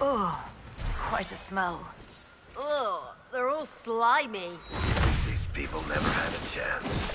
Oh, quite a smell. Ugh, they're all slimy. These people never had a chance.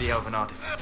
the elven artifact.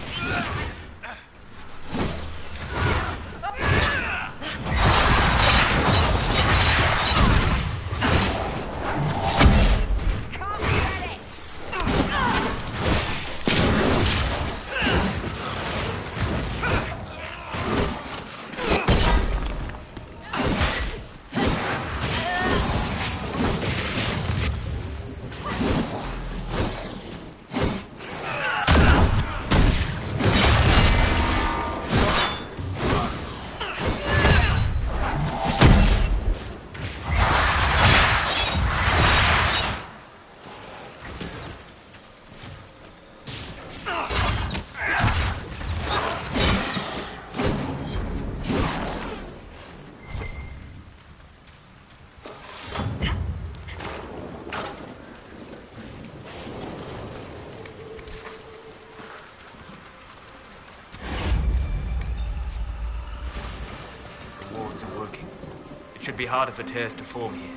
It should be harder for tears to form here.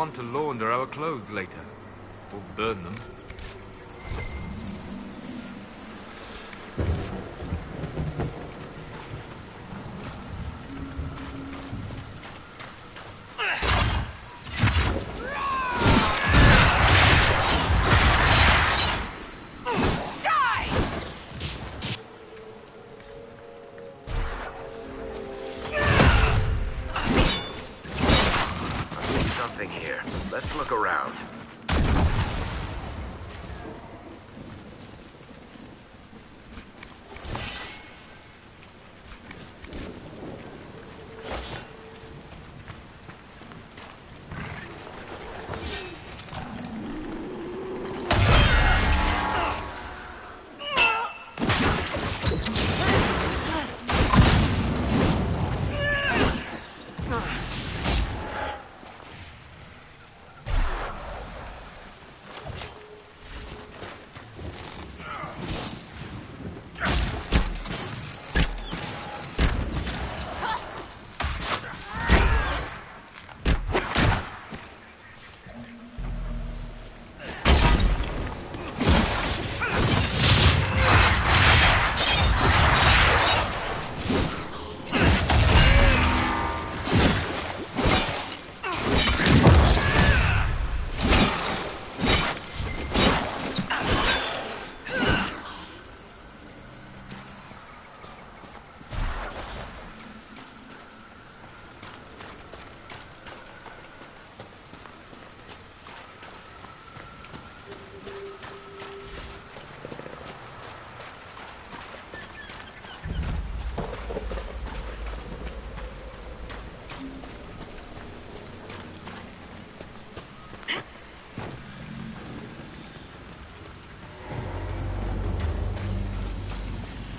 want to launder our clothes later. Or burn them. Something here. Let's look around.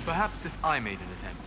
Perhaps if I made an attempt.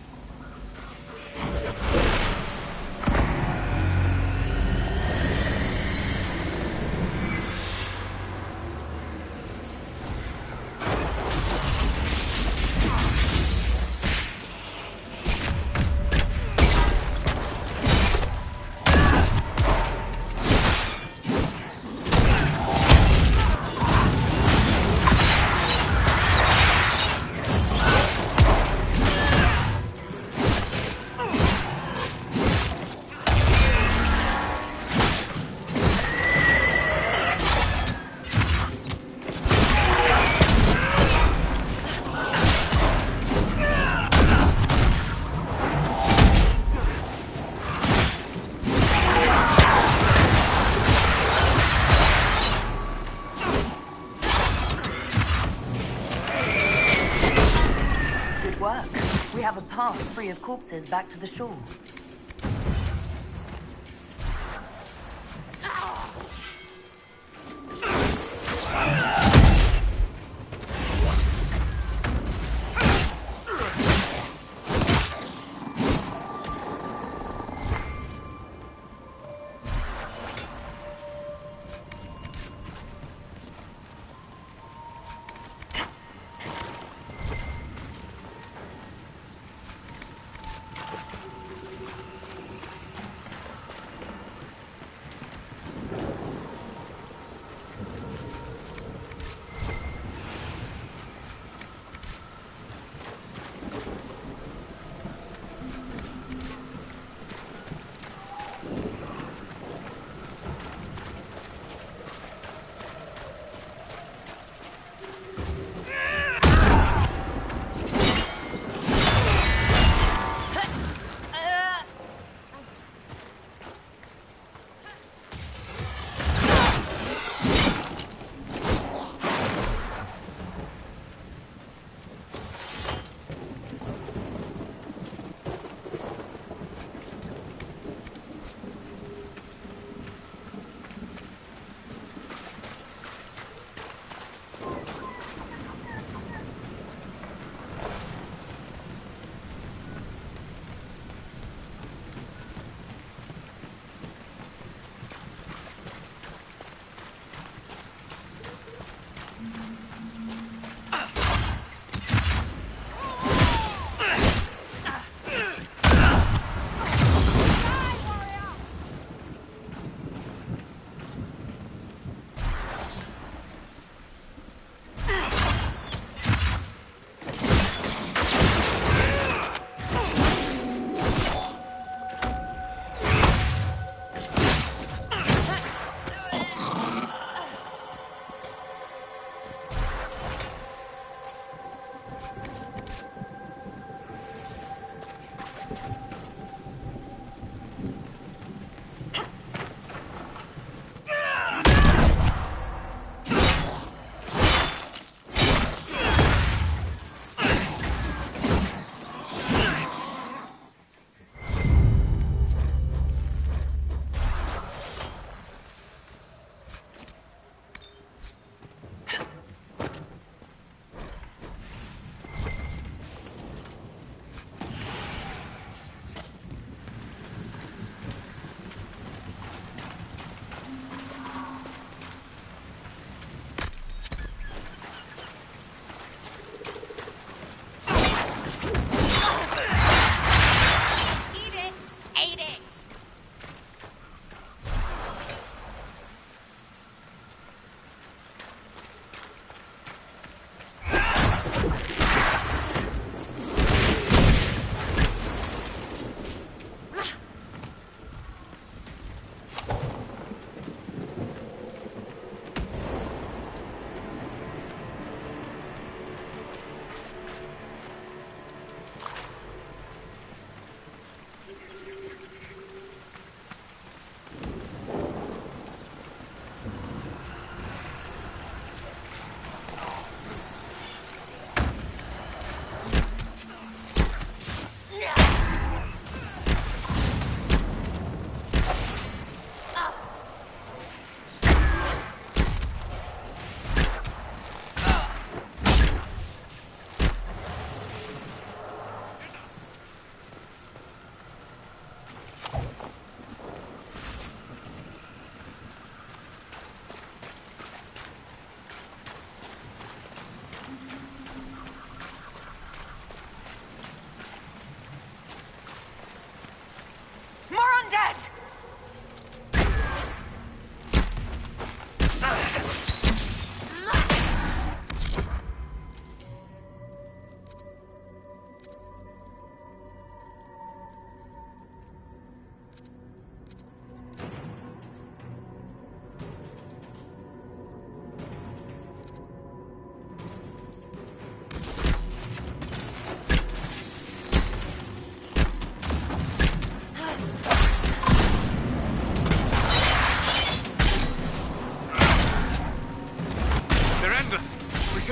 Have a path free of corpses back to the shore.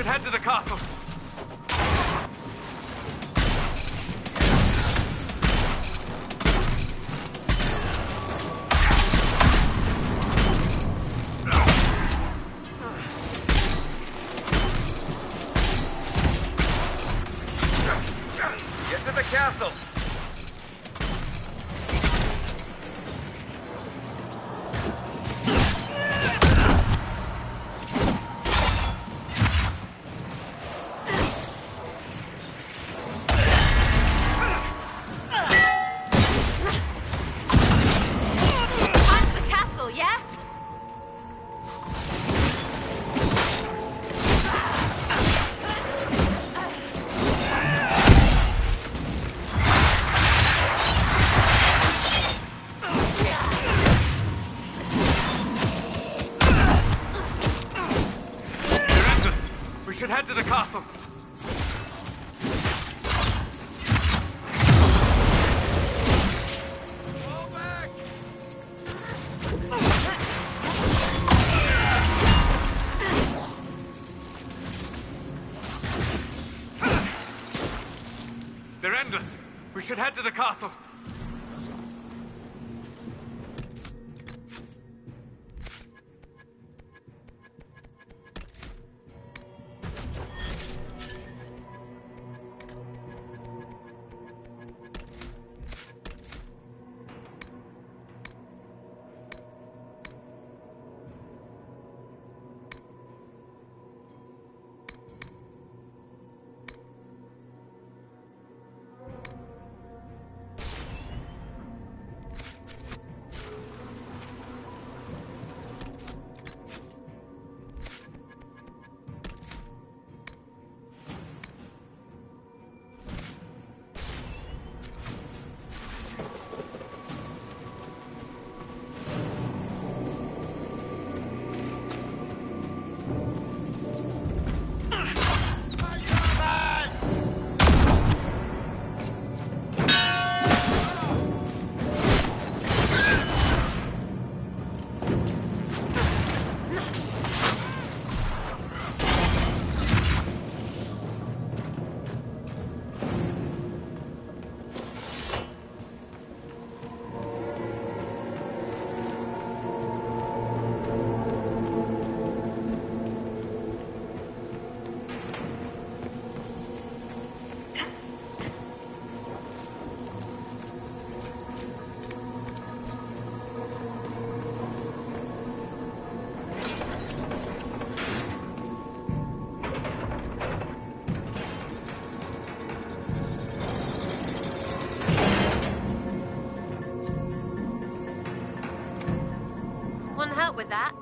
should head to the castle. Get to the castle! Time to the castle, yeah? Lorenzus, we should head to the castle. Fall back! They're endless. We should head to the castle. Want help with that?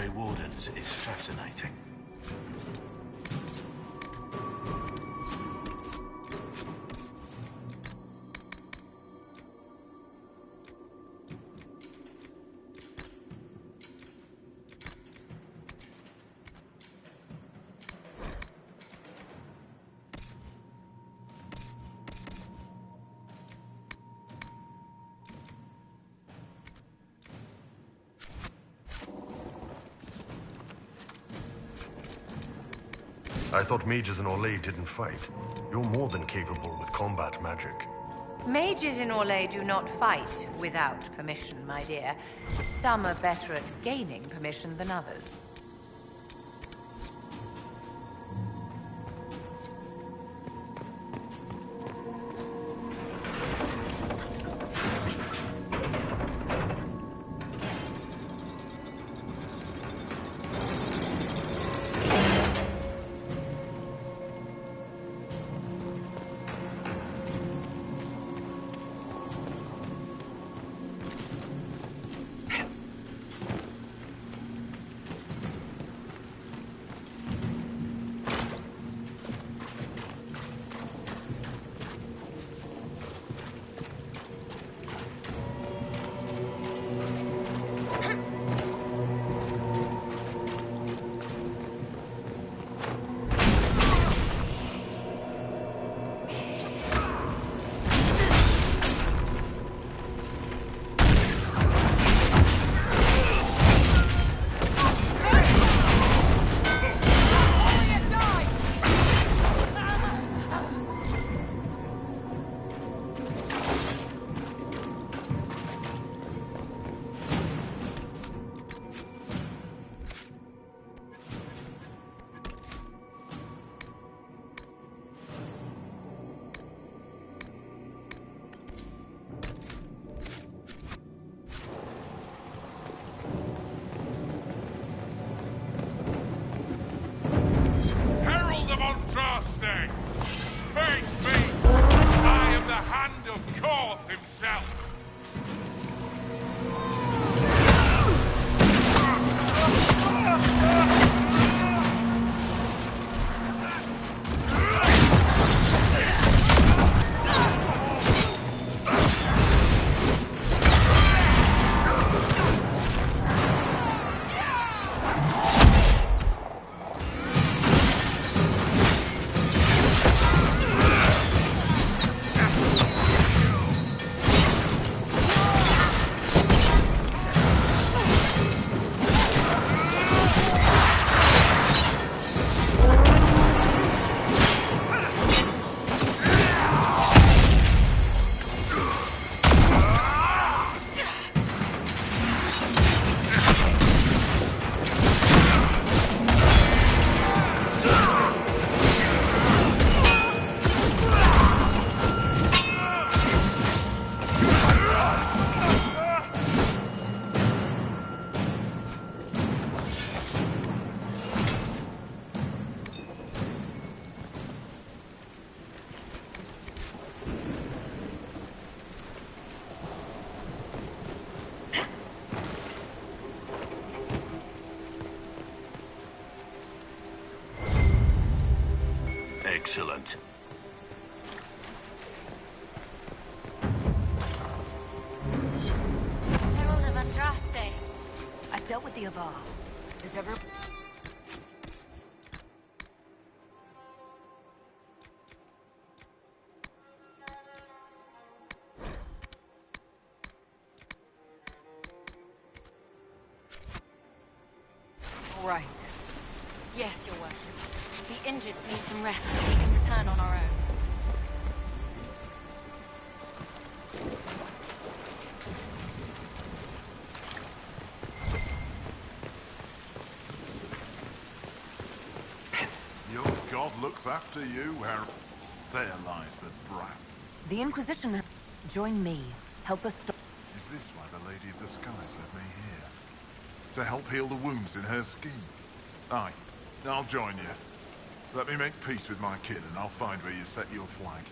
Grey Wardens is fascinating. I thought mages in Orlais didn't fight. You're more than capable with combat magic. Mages in Orlais do not fight without permission, my dear. Some are better at gaining permission than others. Excellent. Herald of Andraste. I've dealt with the Avar. Is ever... Right. Yes, Your Worship. The injured need some rest so we can return on our own. Your god looks after you, Harold. There lies the brat. The Inquisition... Join me. Help us stop... Is this why the Lady of the Skies led me here? To help heal the wounds in her skin? Aye, I'll join you. Let me make peace with my kid and I'll find where you set your flag.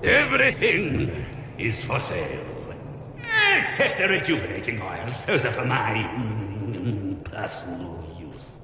Everything is for sale. Except the rejuvenating oils. Those are for my personal use.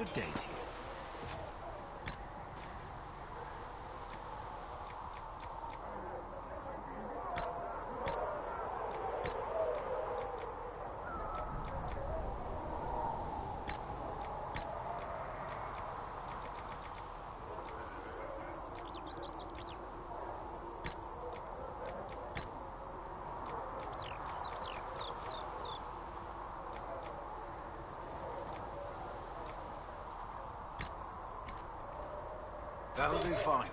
Good day to you. That'll do fine.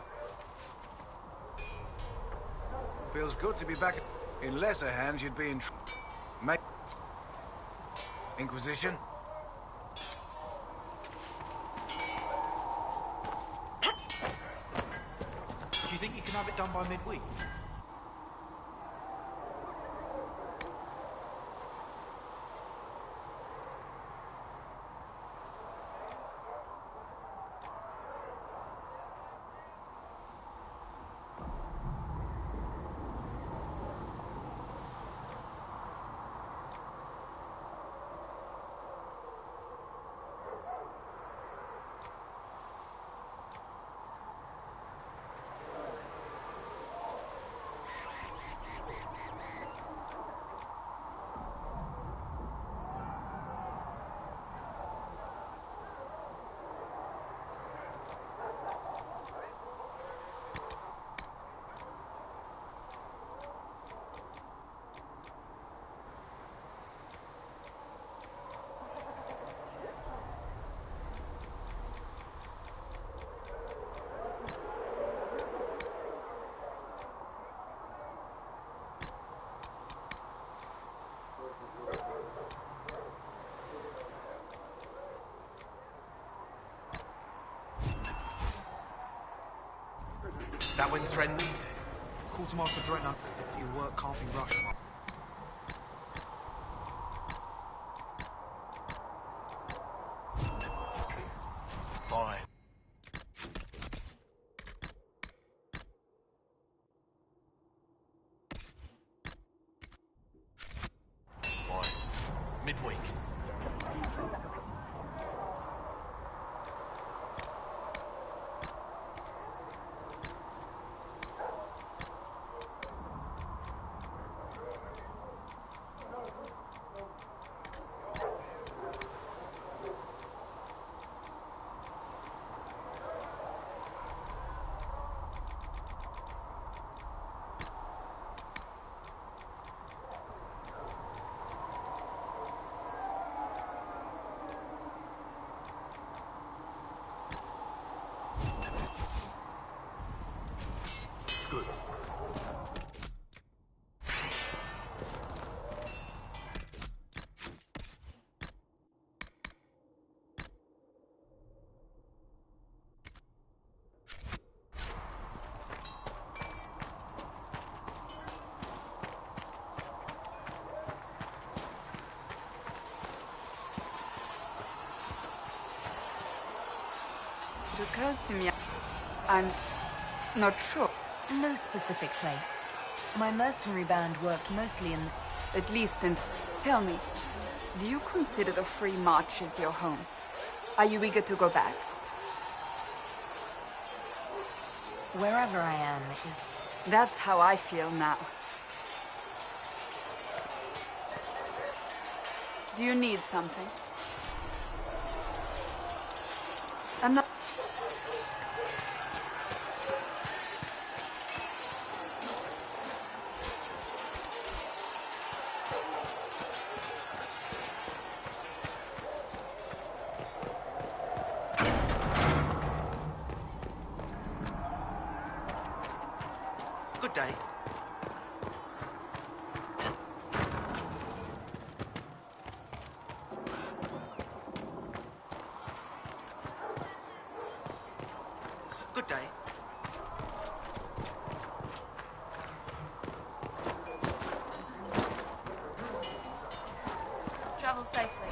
Feels good to be back. In lesser hands, you'd be in Inquisition? Do you think you can have it done by midweek? That when Thren needs it? Quartermaster Threatener, your work can't be rushed. Fine. Fine. Midweek. Good. It occurs to me, I'm not sure. No specific place. My mercenary band worked mostly in... At least, and tell me, do you consider the Free Marches your home? Are you eager to go back? Wherever I am is... That's how I feel now. Do you need something? Another... Good day. Good day. Travel safely.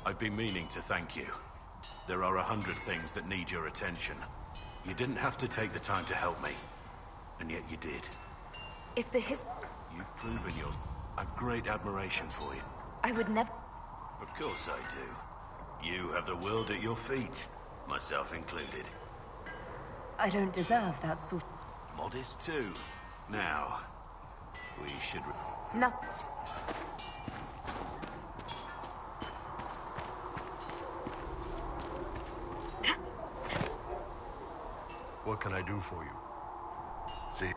I've been meaning to thank you. There are 100 things that need your attention. You didn't have to take the time to help me, and yet you did. If the You've proven yours. I've great admiration for you. I would never... Of course I do. You have the world at your feet, myself included. I don't deserve that sort... Modest too. Now, we should... No. What can I do for you? See?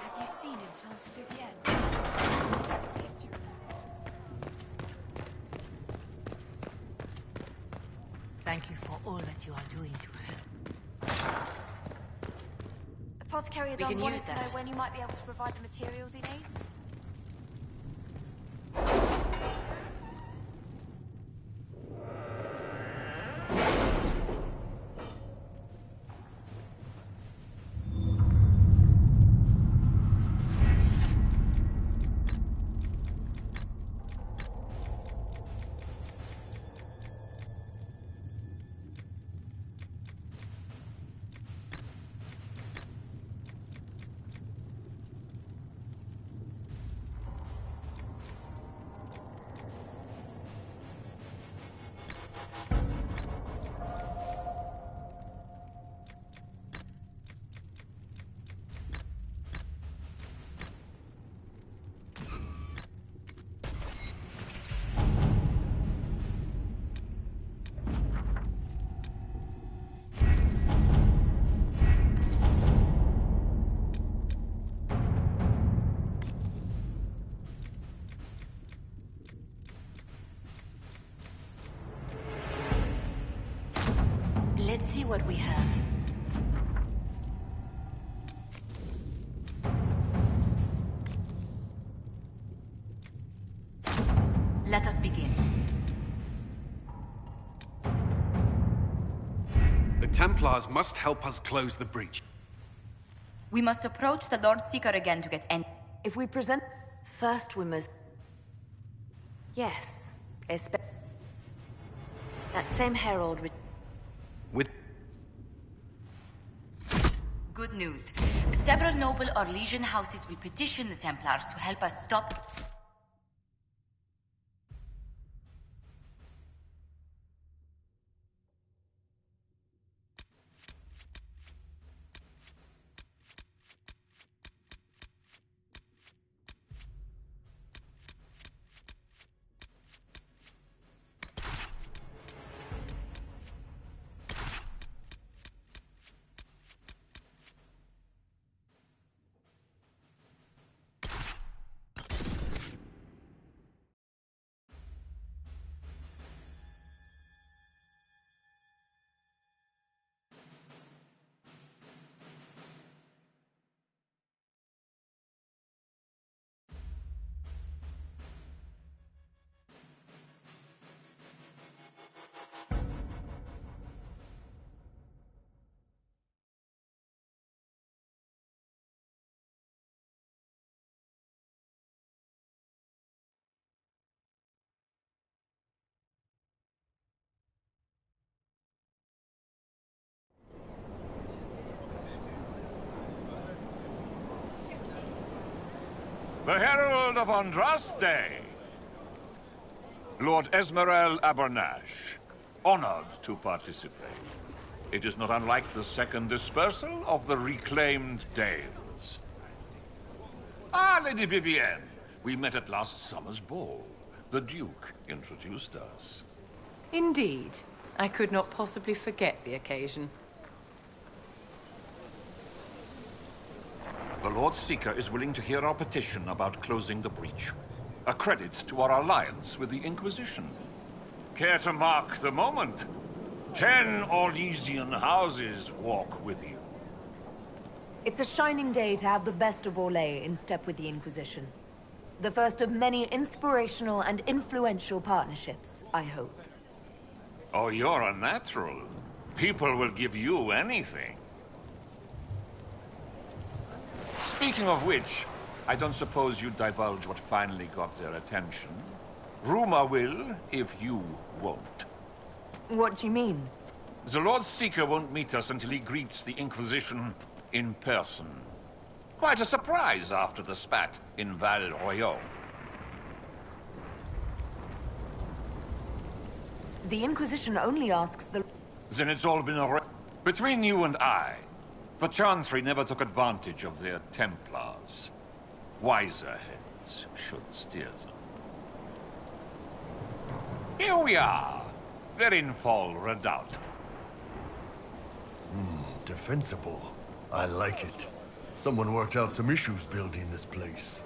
Have you seen Enchanted Vivienne? Thank you for all that you are doing to help. Apothecary We Don can wanted use to know that. when you might be able to provide the materials he needs. Let's see what we have. Let us begin. The Templars must help us close the breach. We must approach the Lord Seeker again to get any... If we present... First we must... Yes. That same herald... With... Good news. Several noble or legion houses will petition the Templars to help us stop... The Herald of Andraste! Lord Esmerel Abernash, honored to participate. It is not unlike the second dispersal of the reclaimed Dales. Ah, Lady Vivienne, we met at last summer's ball. The Duke introduced us. Indeed. I could not possibly forget the occasion. The Lord Seeker is willing to hear our petition about closing the breach. A credit to our alliance with the Inquisition. Care to mark the moment? 10 Orlesian houses walk with you. It's a shining day to have the best of Orlais in step with the Inquisition. The first of many inspirational and influential partnerships, I hope. Oh, you're a natural. People will give you anything. Speaking of which, I don't suppose you'd divulge what finally got their attention. Rumor will, if you won't. What do you mean? The Lord Seeker won't meet us until he greets the Inquisition in person. Quite a surprise after the spat in Val Royeaux. The Inquisition only asks the... Then it's all been between you and I. The Chantry never took advantage of their Templars. Wiser heads should steer them. Here we are, Verinfol Redoubt. Defensible. I like it. Someone worked out some issues building this place.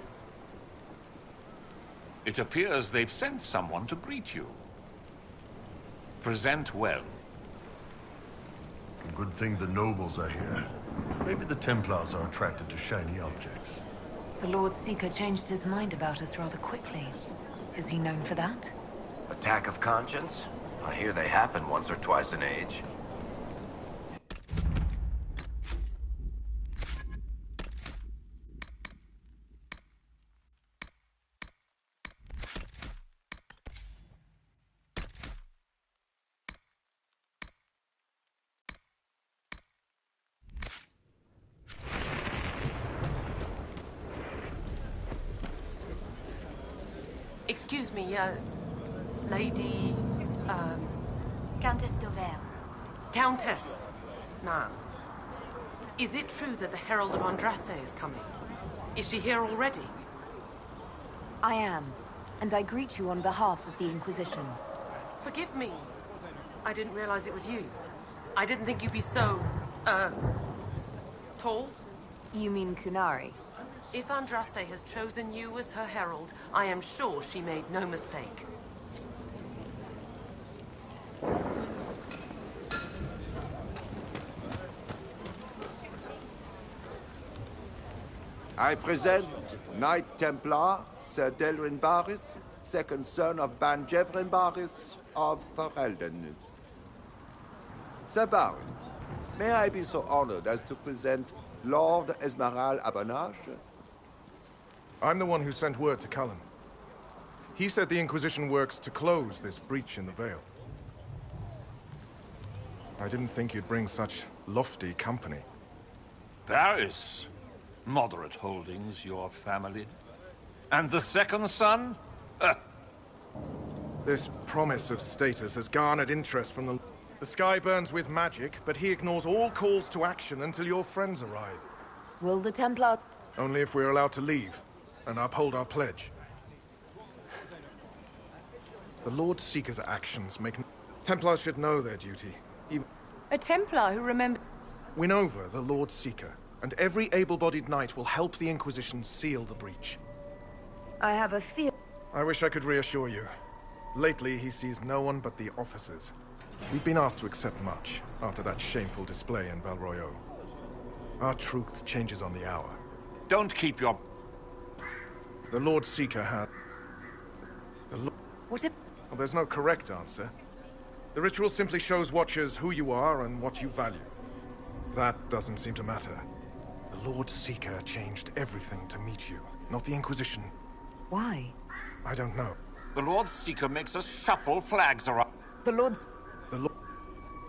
It appears they've sent someone to greet you. Present well. Good thing the nobles are here. Maybe the Templars are attracted to shiny objects. The Lord Seeker changed his mind about us rather quickly. Is he known for that? Attack of conscience? I hear they happen once or twice in age. Excuse me, Lady... Countess Dovel. Countess, ma'am. Is it true that the Herald of Andraste is coming? Is she here already? I am, and I greet you on behalf of the Inquisition. Forgive me. I didn't realize it was you. I didn't think you'd be so, tall? You mean Qunari? If Andraste has chosen you as her herald, I am sure she made no mistake. I present Knight Templar, Sir Delrin Barris, second son of Ban Jevrin Barris of Ferelden. Sir Barris, may I be so honored as to present Lord Esmeralda Abanage? I'm the one who sent word to Cullen. He said the Inquisition works to close this breach in the Vale. I didn't think you'd bring such lofty company. Barris. Moderate holdings, your family. And the second son? This promise of status has garnered interest from the... The sky burns with magic, but he ignores all calls to action until your friends arrive. Will the Templar... Only if we're allowed to leave, and uphold our pledge. The Lord Seeker's actions make... Templars should know their duty. Even... A Templar who remembers... Win over the Lord Seeker, and every able-bodied knight will help the Inquisition seal the breach. I have a fear... I wish I could reassure you. Lately, he sees no one but the officers. We've been asked to accept much, after that shameful display in Val Royeaux. Our truth changes on the hour. Don't keep your... The Lord Seeker had... What if... Well, there's no correct answer. The ritual simply shows Watchers who you are and what you value. That doesn't seem to matter. The Lord Seeker changed everything to meet you, not the Inquisition. Why? I don't know. The Lord Seeker makes us shuffle flags around. The Lord's... The Lord...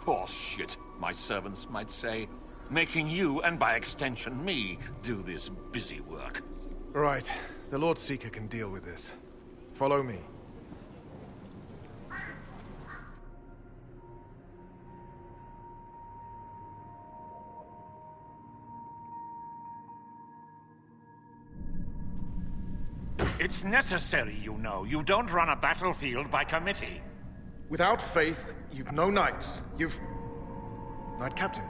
Poor shit, my servants might say. Making you, and by extension me, do this busy work. Right. The Lord Seeker can deal with this. Follow me. It's necessary, you know. You don't run a battlefield by committee. Without faith, you've no knights. You've... Knight Captain.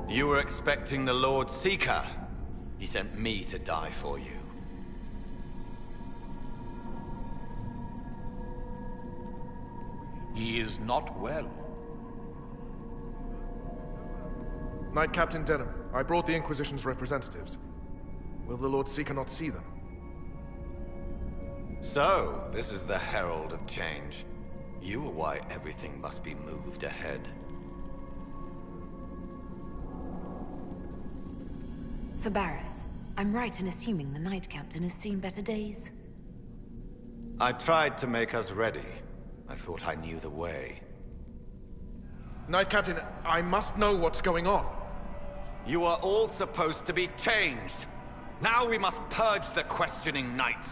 You were expecting the Lord Seeker. He sent me to die for you. He is not well. Knight Captain Denham, I brought the Inquisition's representatives. Will the Lord Seeker not see them? So, this is the Herald of Change. You are why everything must be moved ahead. Sabaris, I'm right in assuming the Knight Captain has seen better days? I tried to make us ready. I thought I knew the way. Knight Captain, I must know what's going on. You are all supposed to be changed. Now we must purge the questioning knights.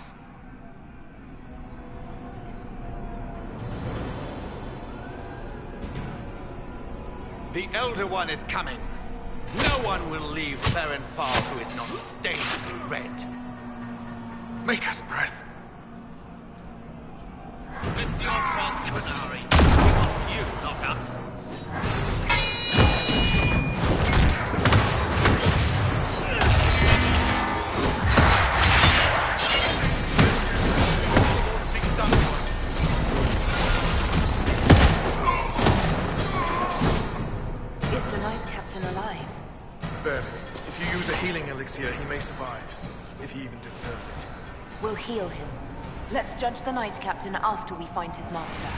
The Elder One is coming. No one will leave Ferenfar who is not stained red. Maker's breath. It's your fault, Qunari. It was you, not us. Is the Knight Captain alive? Barely. If you use a healing elixir, he may survive. If he even deserves it. We'll heal him. Let's judge the Knight Captain after we find his master.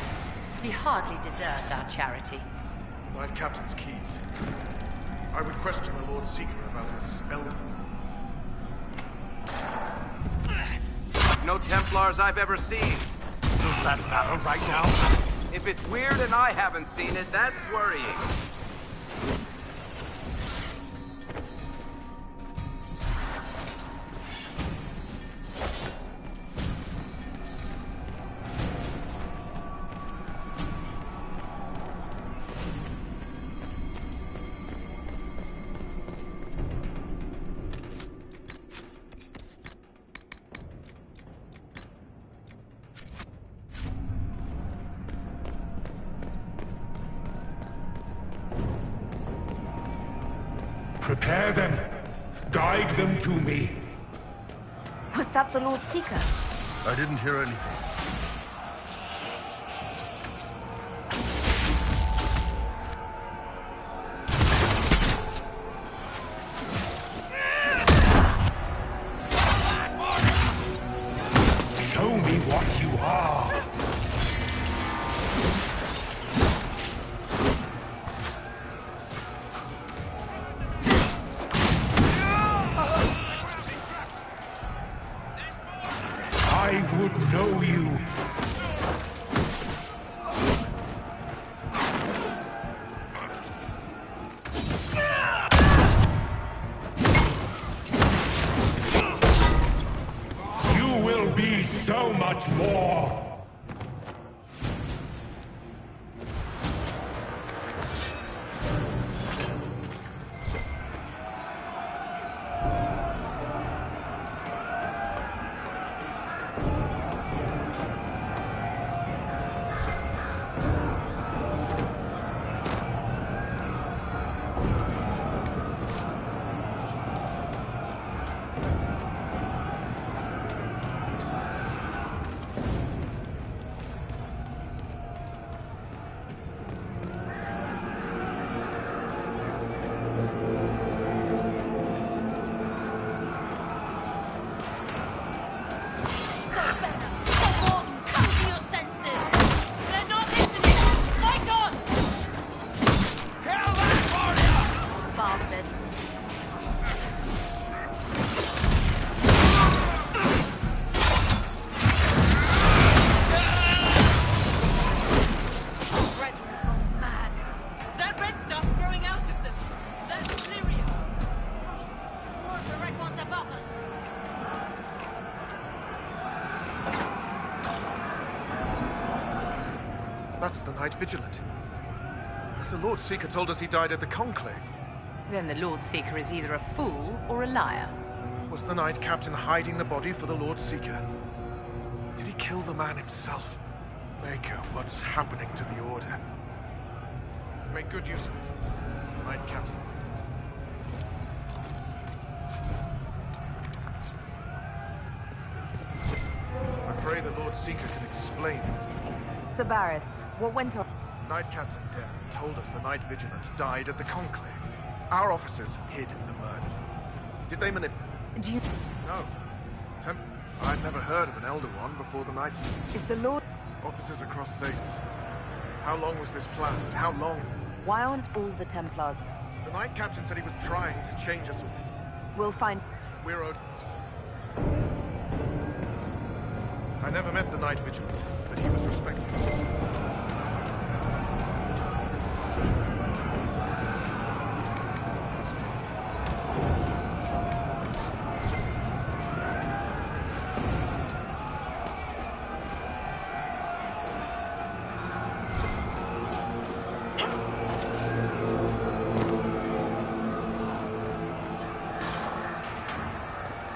He hardly deserves our charity. Knight Captain's keys. I would question the Lord Seeker about his elder. No Templars I've ever seen. Is that battle right now? If it's weird and I haven't seen it, that's worrying. Prepare them. Guide them to me. Was that the Lord Seeker? I didn't hear anything. Show me what you are. I would know you. You will be so much more. That's the Knight Vigilant. The Lord Seeker told us he died at the Conclave. Then the Lord Seeker is either a fool or a liar. Was the Knight Captain hiding the body for the Lord Seeker? Did he kill the man himself? Maker, what's happening to the Order? Make good use of it. The Knight Captain didn't. I pray the Lord Seeker can explain it. Sabaris, what went on? Knight Captain Denham told us the Knight Vigilant died at the Conclave. Our officers hid the murder. Did they Do you... No. I'd never heard of an Elder One before the night. Is the Lord... Officers across Thedas. How long was this planned? How long? Why aren't all the Templars... The Knight Captain said he was trying to change us all. We'll find... We're owed... I never met the Knight Vigilant, but he was respected.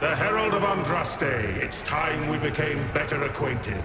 The Herald of Andraste, it's time we became better acquainted.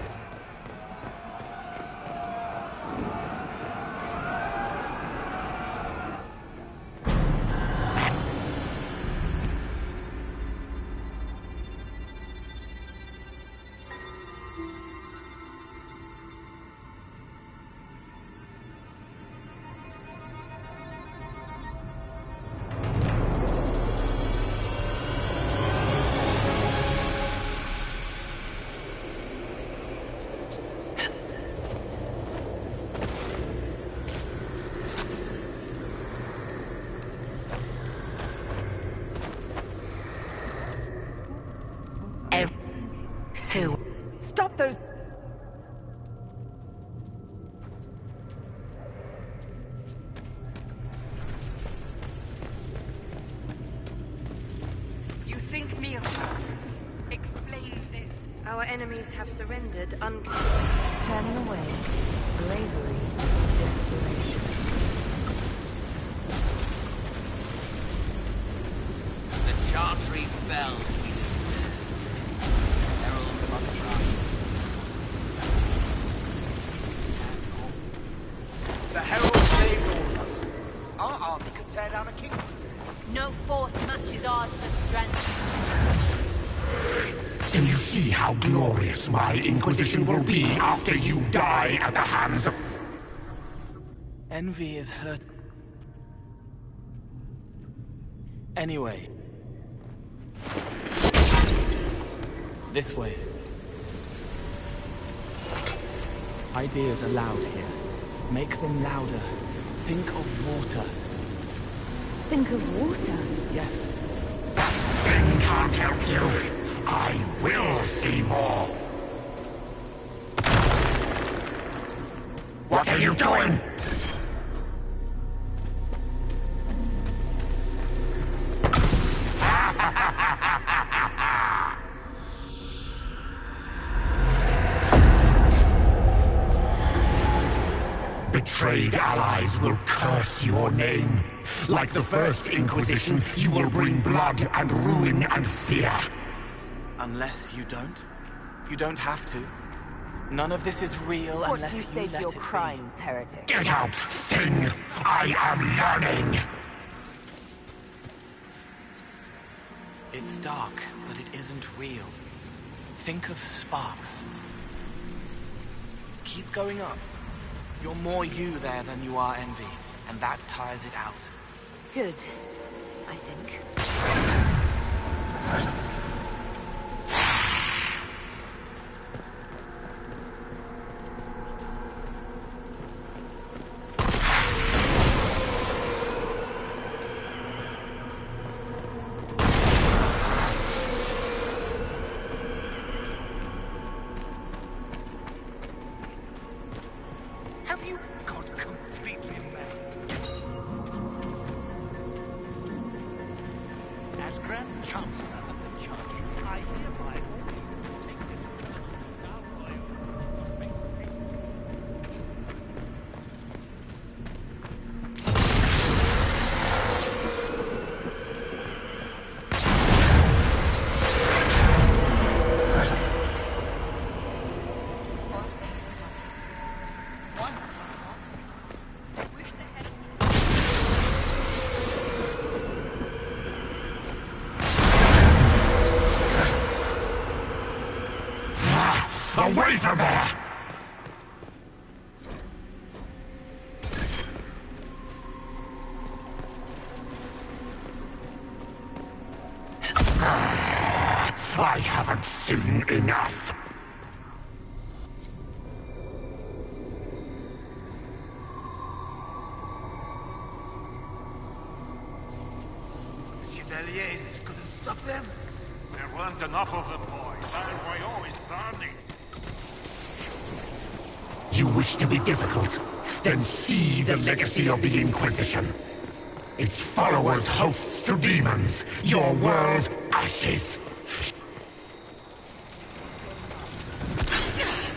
Stop those... You think me of... Explain this. Our enemies have surrendered Turning away. Bravery. Desperation. The Chartry fell. The Herald saved all of us. Our army could tear down a kingdom. No force matches ours for strength. Do you see how glorious my Inquisition will be after you die at the hands of... Envy is hurt. Anyway. This way. Ideas are loud here. Make them louder. Think of water. Think of water? Yes. That thing can't help you. I will see more. What are you doing? Betrayed allies will curse your name. Like the First Inquisition, you will bring blood and ruin and fear. Unless you don't. You don't have to. None of this is real unless you say let to your it crimes, heretic? Get out, thing! I am learning! It's dark, but it isn't real. Think of sparks. Keep going up. You're more you there than you are envy, and that tires it out. Good, I think. Have you got completely mad? As Grand Chancellor of the Church, I hereby order you to take this Away from there! haven't seen enough. Chevaliers couldn't stop them? There weren't enough of them, boy. That Royaux is burning. You wish to be difficult? Then see the legacy of the Inquisition. Its followers hosts to demons, your world ashes.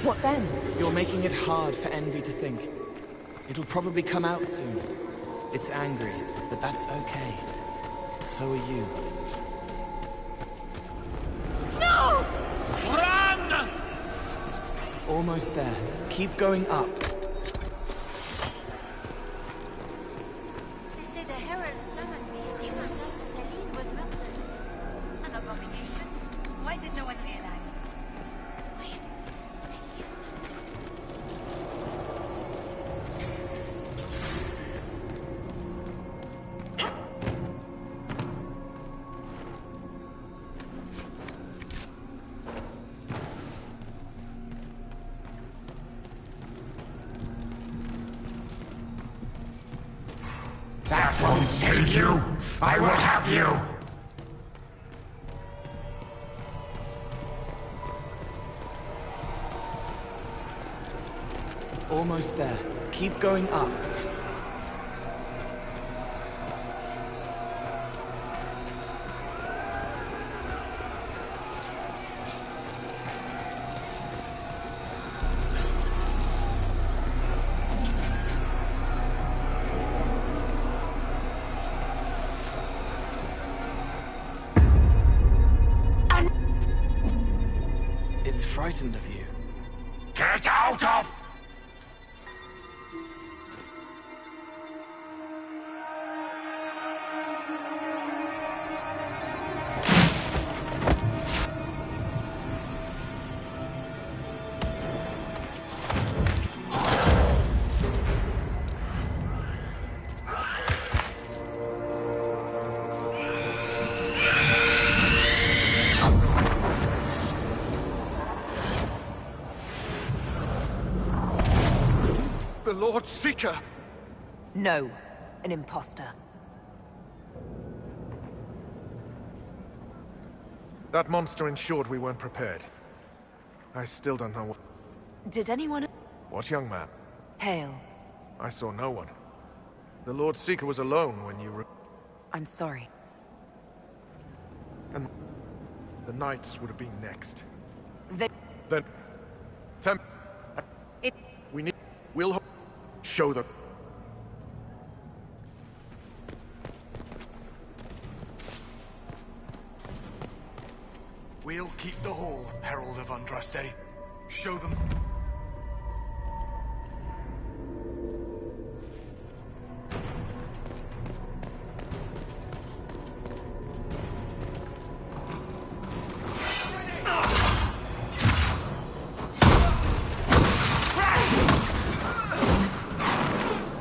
What then? You're making it hard for Envy to think. It'll probably come out soon. It's angry, but that's okay. So are you. No! Run! Almost there. Keep going up. They say the Herald summoned these demons after Celine was murdered. An abomination? Why did no one realize? That won't save you. I will have you. Almost there. Keep going up. It's frightened of you. Get out of... The Lord Seeker! No, an imposter. That monster ensured we weren't prepared. I still don't know what... Did anyone... What young man? Hail. I saw no one. The Lord Seeker was alone when you I'm sorry. And the Knights would have been next. They... Then... We need... We'll... Show them... We'll keep the hall, Herald of Andraste. Show them...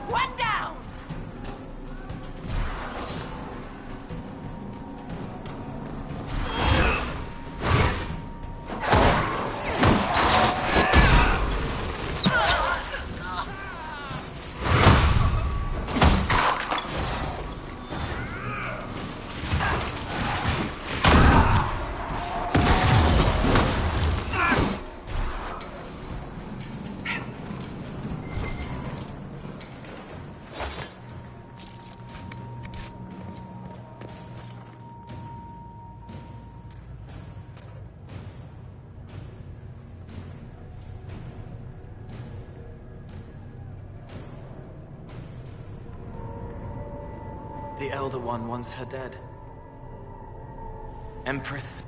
One down! The Elder One wants her dead. Empress.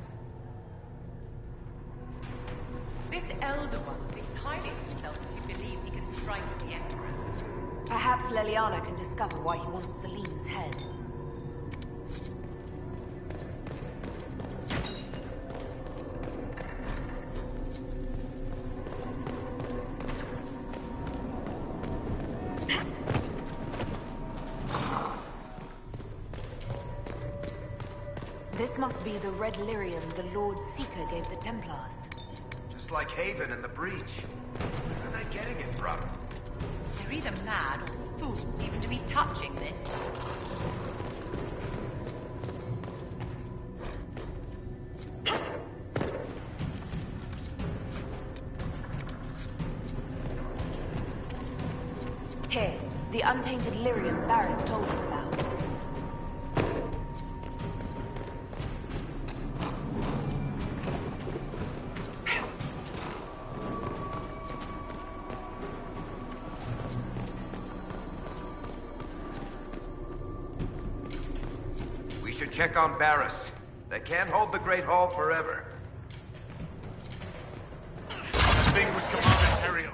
This Elder One thinks highly of himself if he believes he can strike at the Empress. Perhaps Leliana can discover why he wants Celine's head. This This must be the red lyrium the Lord Seeker gave the Templars. Just like Haven and the Breach. Where are they getting it from? They're either mad or fools even to be touching this. Here, the untainted lyrium Barris told us about. We should check on Barris. They can't hold the Great Hall forever. Distinguished Commander Imperial.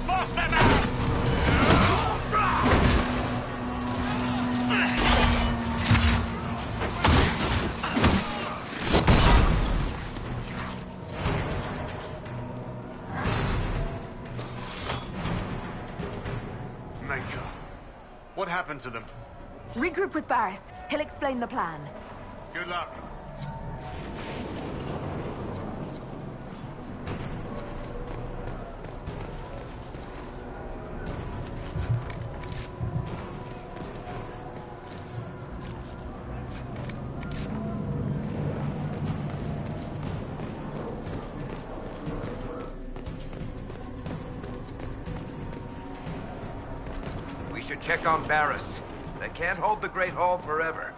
Force them out! Maker, what happened to them? Regroup with Barris. He'll explain the plan. Good luck. We should check on Barris. They can't hold the Great Hall forever.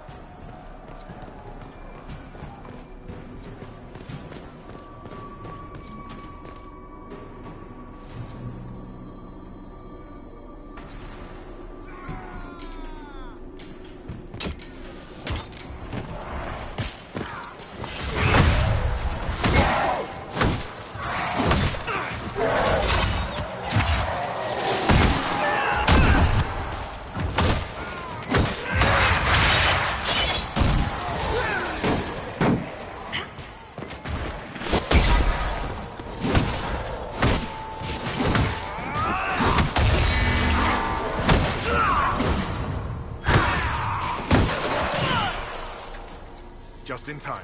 Just in time.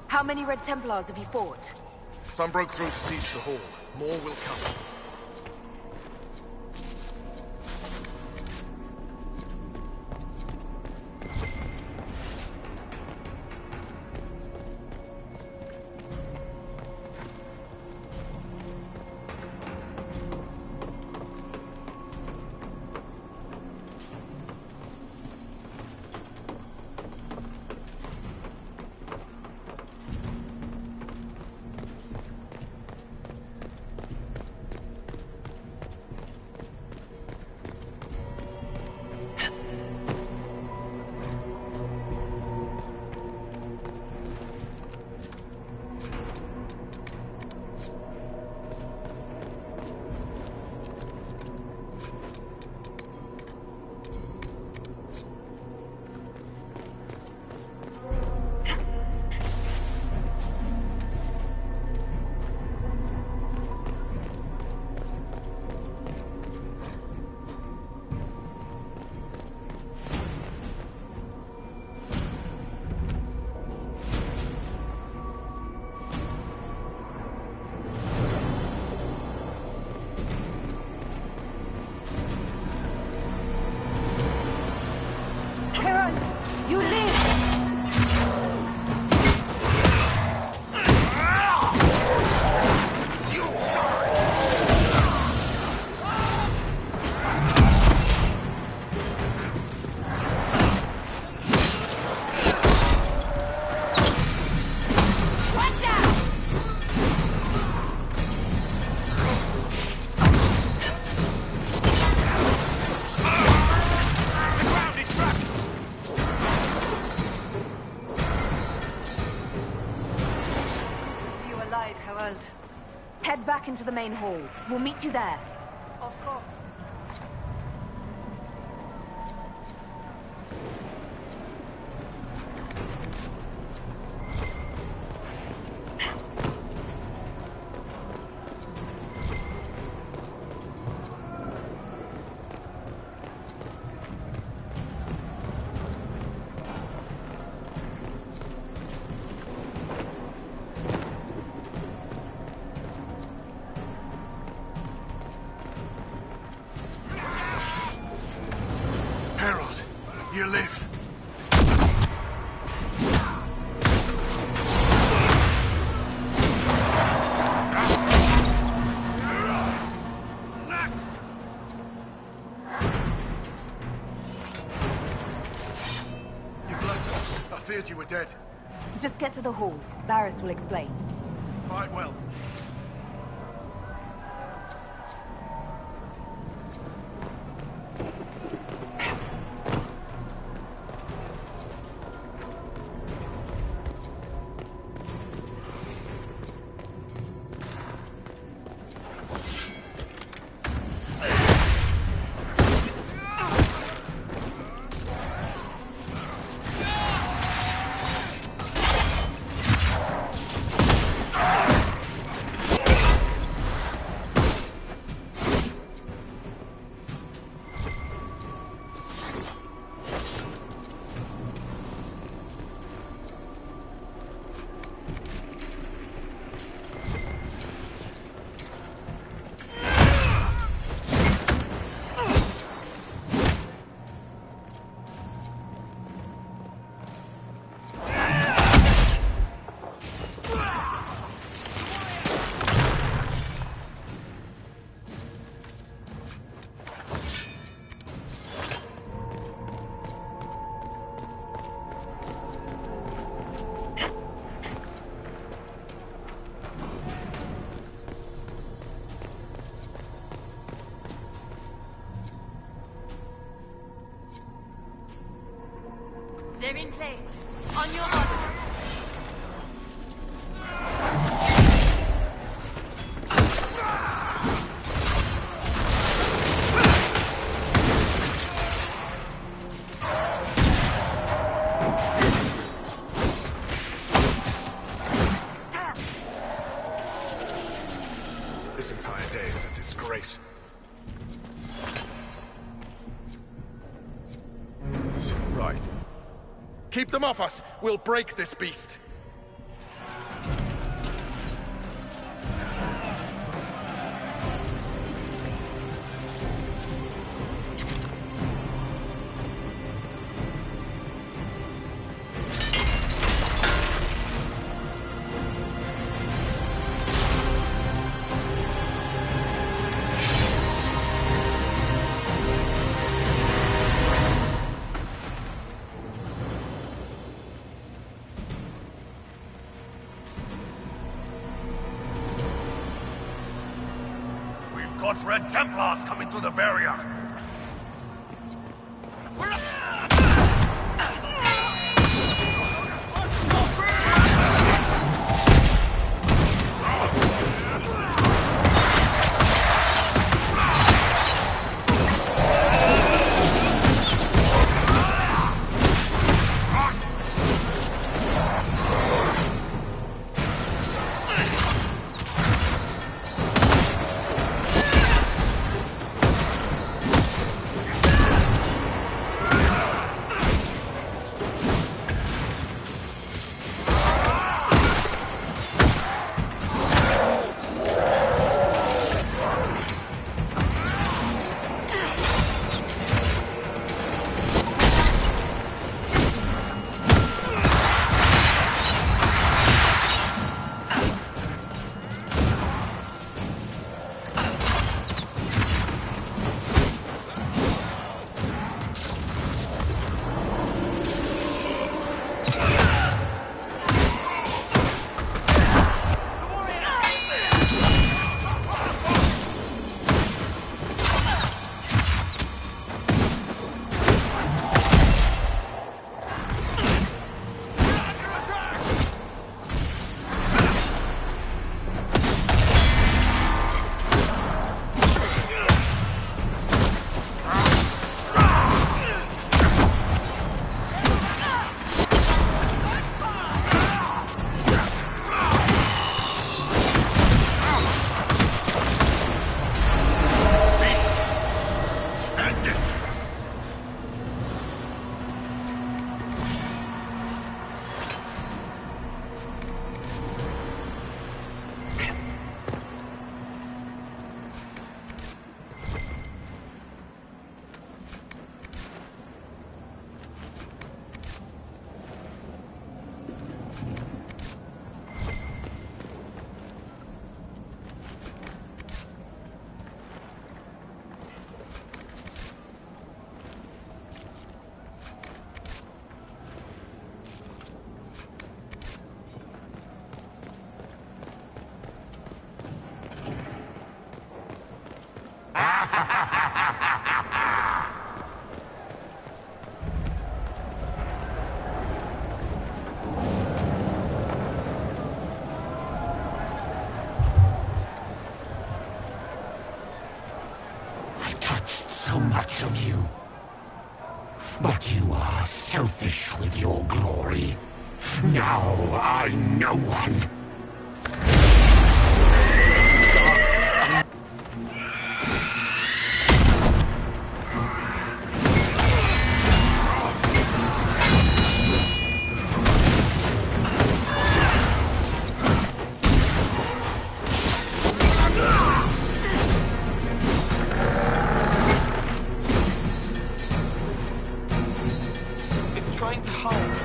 How many Red Templars have you fought? Some broke through to siege the hall. More will come. Head back into the main hall. We'll meet you there. Of course. you were dead. Just get to the hall. Barris will explain. Fight well. They're in place. On your order. This entire day is a disgrace. Right. Keep them off us! We'll break this beast! Got Red Templars coming through the barrier! so much of you. But you are selfish with your glory. Now I'm no one. Trying to hide.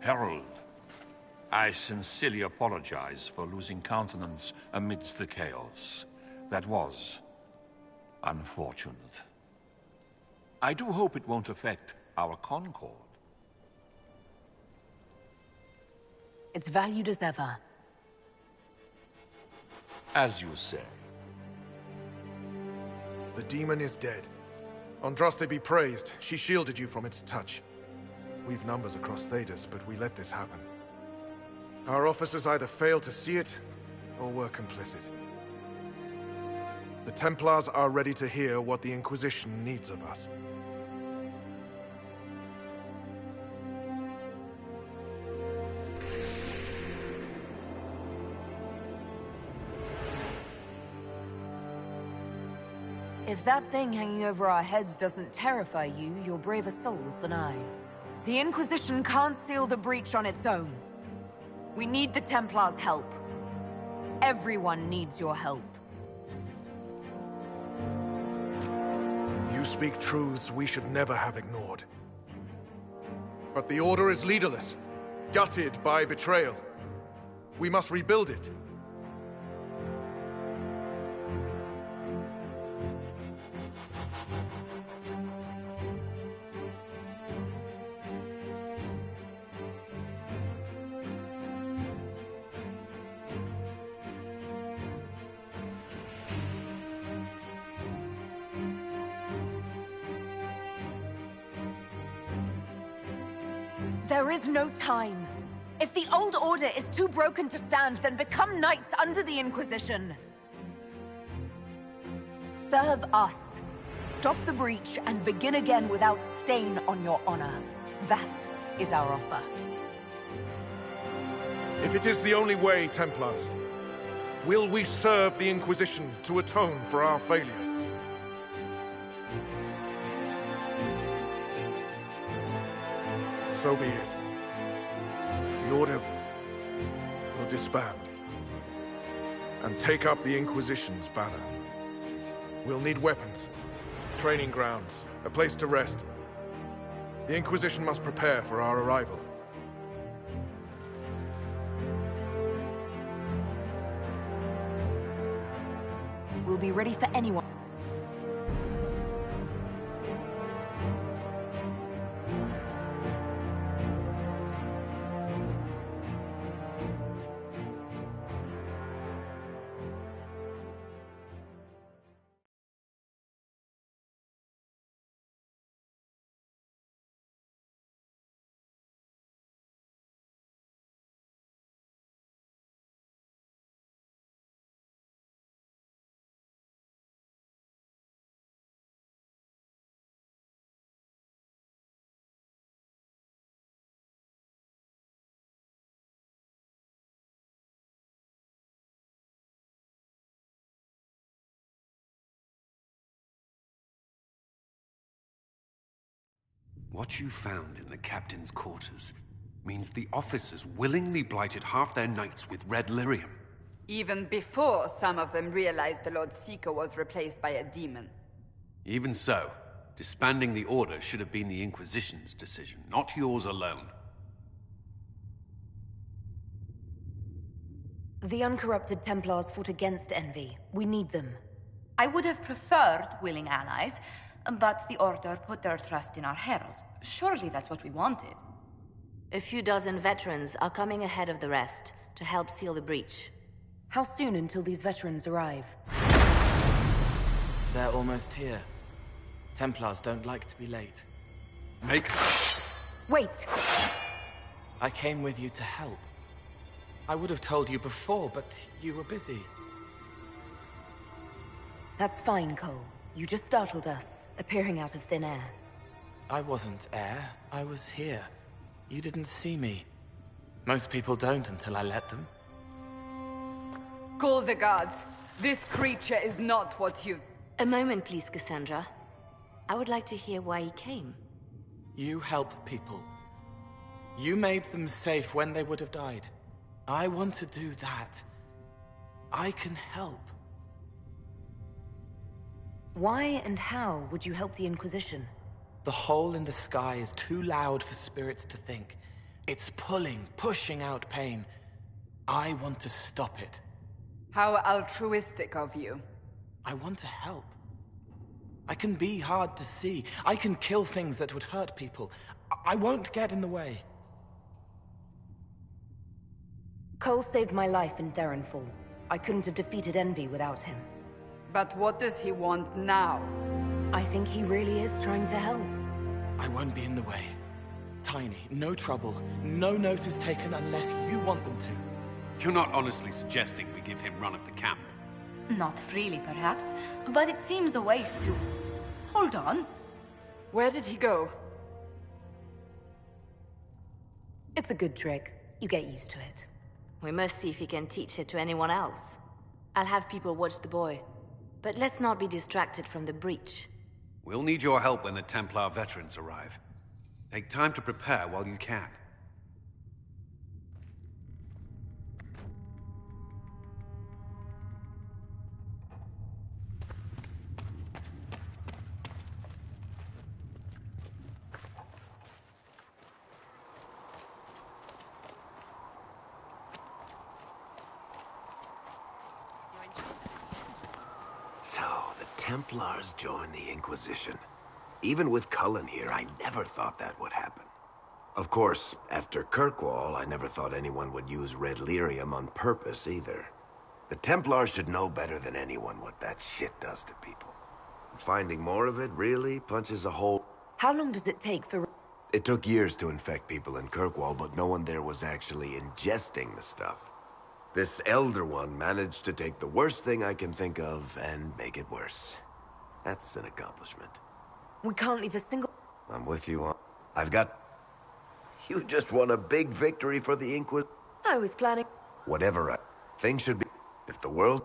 Herald, I sincerely apologize for losing countenance amidst the chaos. That was unfortunate. I do hope it won't affect our concord. It's valued as ever. As you say. The demon is dead. Andraste be praised. She shielded you from its touch. We've numbers across Thedas, but we let this happen. Our officers either failed to see it, or were complicit. The Templars are ready to hear what the Inquisition needs of us. If that thing hanging over our heads doesn't terrify you, you're braver souls than I. The Inquisition can't seal the breach on its own. We need the Templars' help. Everyone needs your help. You speak truths we should never have ignored. But the Order is leaderless, gutted by betrayal. We must rebuild it. There is no time. If the old order is too broken to stand, then become knights under the Inquisition. Serve us. Stop the breach and begin again without stain on your honor. That is our offer. If it is the only way, Templars, will we serve the Inquisition to atone for our failure? So be it. The Order will disband and take up the Inquisition's banner. We'll need weapons, training grounds, a place to rest. The Inquisition must prepare for our arrival. We'll be ready for anyone. What you found in the captain's quarters means the officers willingly blighted half their knights with red lyrium. Even before some of them realized the Lord Seeker was replaced by a demon. Even so, disbanding the Order should have been the Inquisition's decision, not yours alone. The uncorrupted Templars fought against Envy. We need them. I would have preferred willing allies, but the Order put their trust in our Herald. Surely that's what we wanted. A few dozen veterans are coming ahead of the rest to help seal the breach. How soon until these veterans arrive? They're almost here. Templars don't like to be late. Wait! I came with you to help. I would have told you before, but you were busy. That's fine, Cole. You just startled us, appearing out of thin air. I wasn't air. I was here. You didn't see me. Most people don't until I let them. Call the guards. This creature is not what you... A moment, please, Cassandra. I would like to hear why he came. You help people. You made them safe when they would have died. I want to do that. I can help. Why and how would you help the Inquisition? The hole in the sky is too loud for spirits to think. It's pulling, pushing out pain. I want to stop it. How altruistic of you. I want to help. I can be hard to see. I can kill things that would hurt people. I won't get in the way. Cole saved my life in Theronfall. I couldn't have defeated Envy without him. But what does he want now? I think he really is trying to help. I won't be in the way. Tiny, no trouble. No notice taken unless you want them to. You're not honestly suggesting we give him run of the camp? Not freely, perhaps, but it seems a waste to... Hold on. Where did he go? It's a good trick. You get used to it. We must see if he can teach it to anyone else. I'll have people watch the boy. But let's not be distracted from the breach. We'll need your help when the Templar veterans arrive. Take time to prepare while you can. Templars join the Inquisition. Even with Cullen here, I never thought that would happen. Of course, after Kirkwall, I never thought anyone would use red lyrium on purpose either. The Templars should know better than anyone what that shit does to people. Finding more of it really punches a hole. How long does it take for... It took years to infect people in Kirkwall, but no one there was actually ingesting the stuff. This Elder One managed to take the worst thing I can think of and make it worse. That's an accomplishment. We can't leave a single... I'm with you on... I've got... You just won a big victory for the Inquisition. I was planning... Whatever things should be... If the world...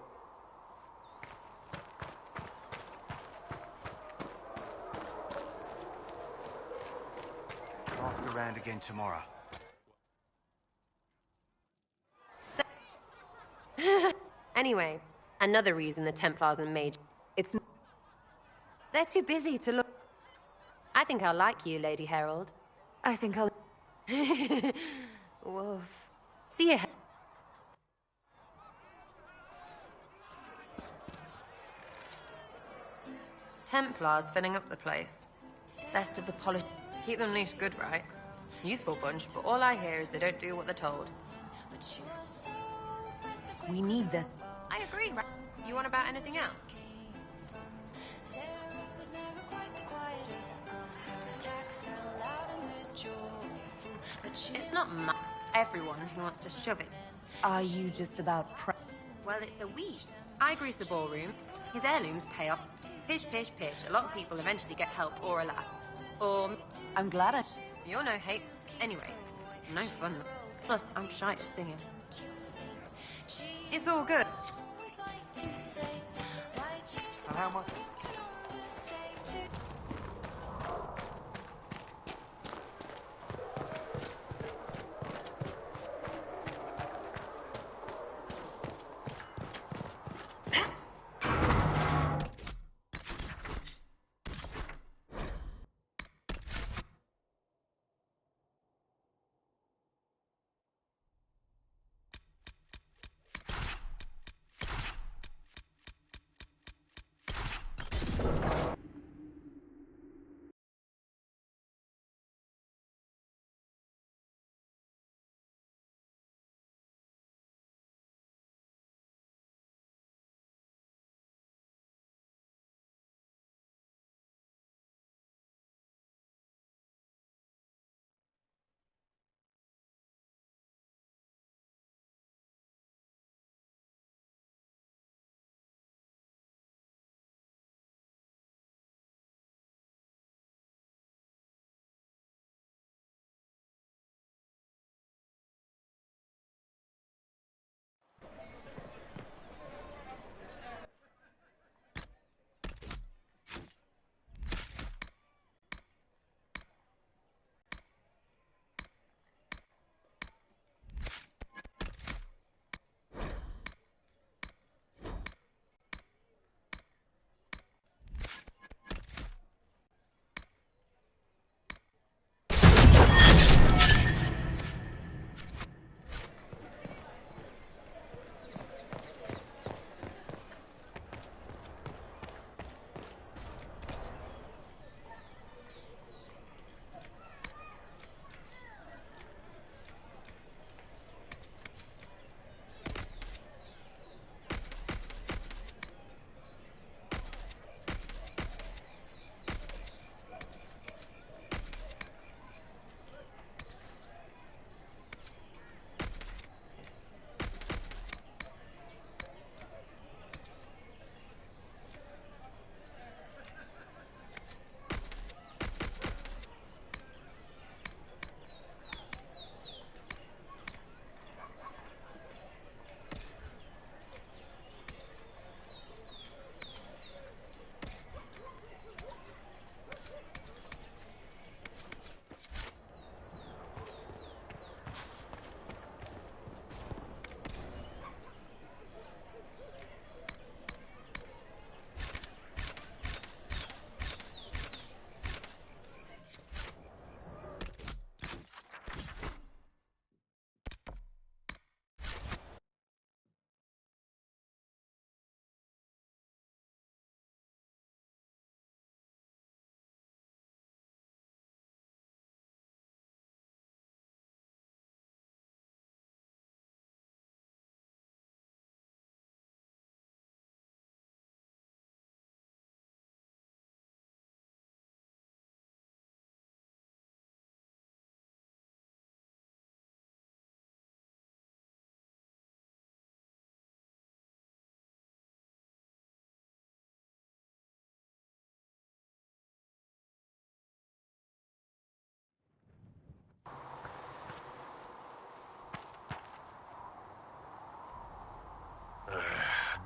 I'll be around again tomorrow. Anyway, another reason the Templars and Mage... They're too busy to look... I think I'll like you, Lady Herald. I think I'll... Woof. See you... Templars filling up the place. Best of the polish... Keep them leashed good, right? Useful bunch, but all I hear is they don't do what they're told. We need this. I agree, right? You want about anything else? It's not everyone who wants to shove it. Are you just about Well, it's a weed. I grease the ballroom. His heirlooms pay off. Pish, pish, pish. A lot of people eventually get help or a laugh. Or... I'm glad I... You're no hate. Anyway, no fun. Plus, I'm shy at singing. It's all good. How much?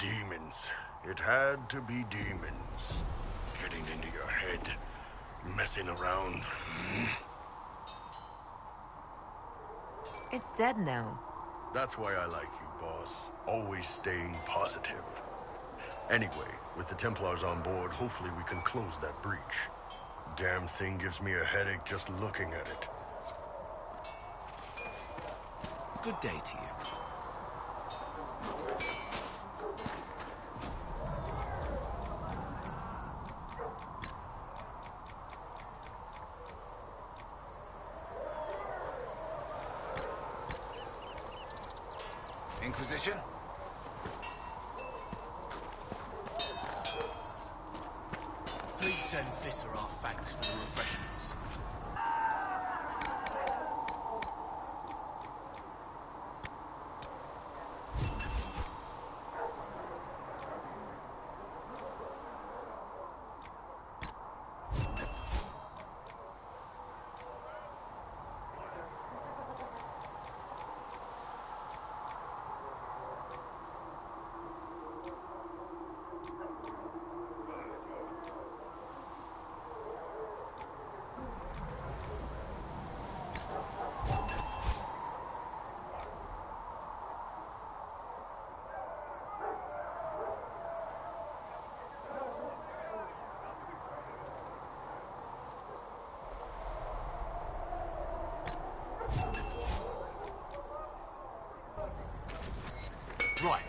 Demons. It had to be demons. Getting into your head. Messing around. It's dead now. That's why I like you, boss. Always staying positive. Anyway, with the Templars on board, hopefully we can close that breach. Damn thing gives me a headache just looking at it. Good day to you. Inquisition? Please send Visser our thanks for the refreshments. Right.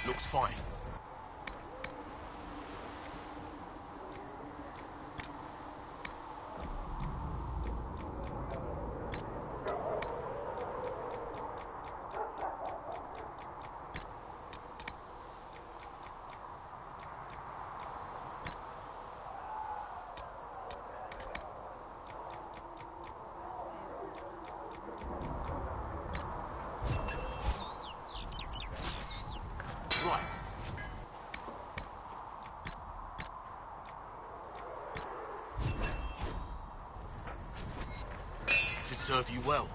Looks fine. Right. Should serve you well.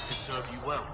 Should serve you well.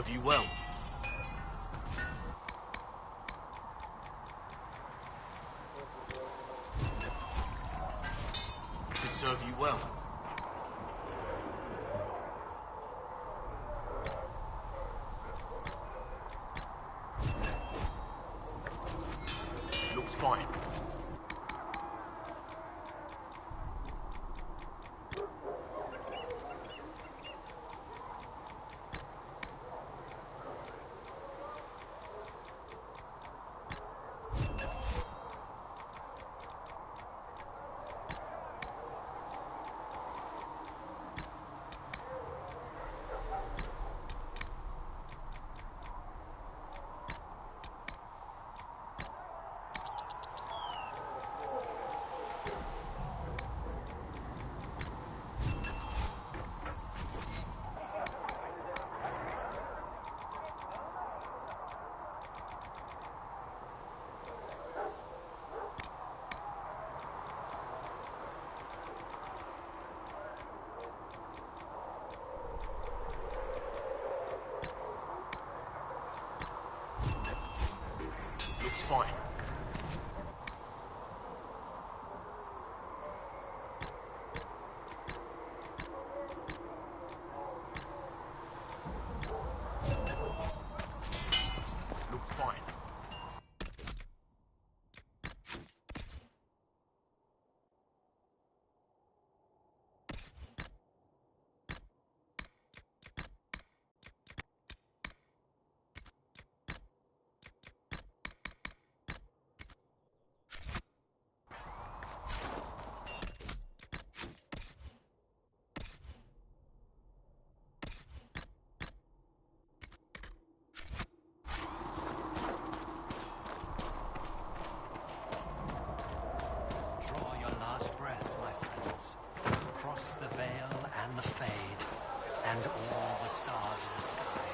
serve you well. Should serve you well. Looks fine. Looks fine. Looks fine. Draw your last breath, my friends. Cross the veil and the fade, and all the stars in the sky.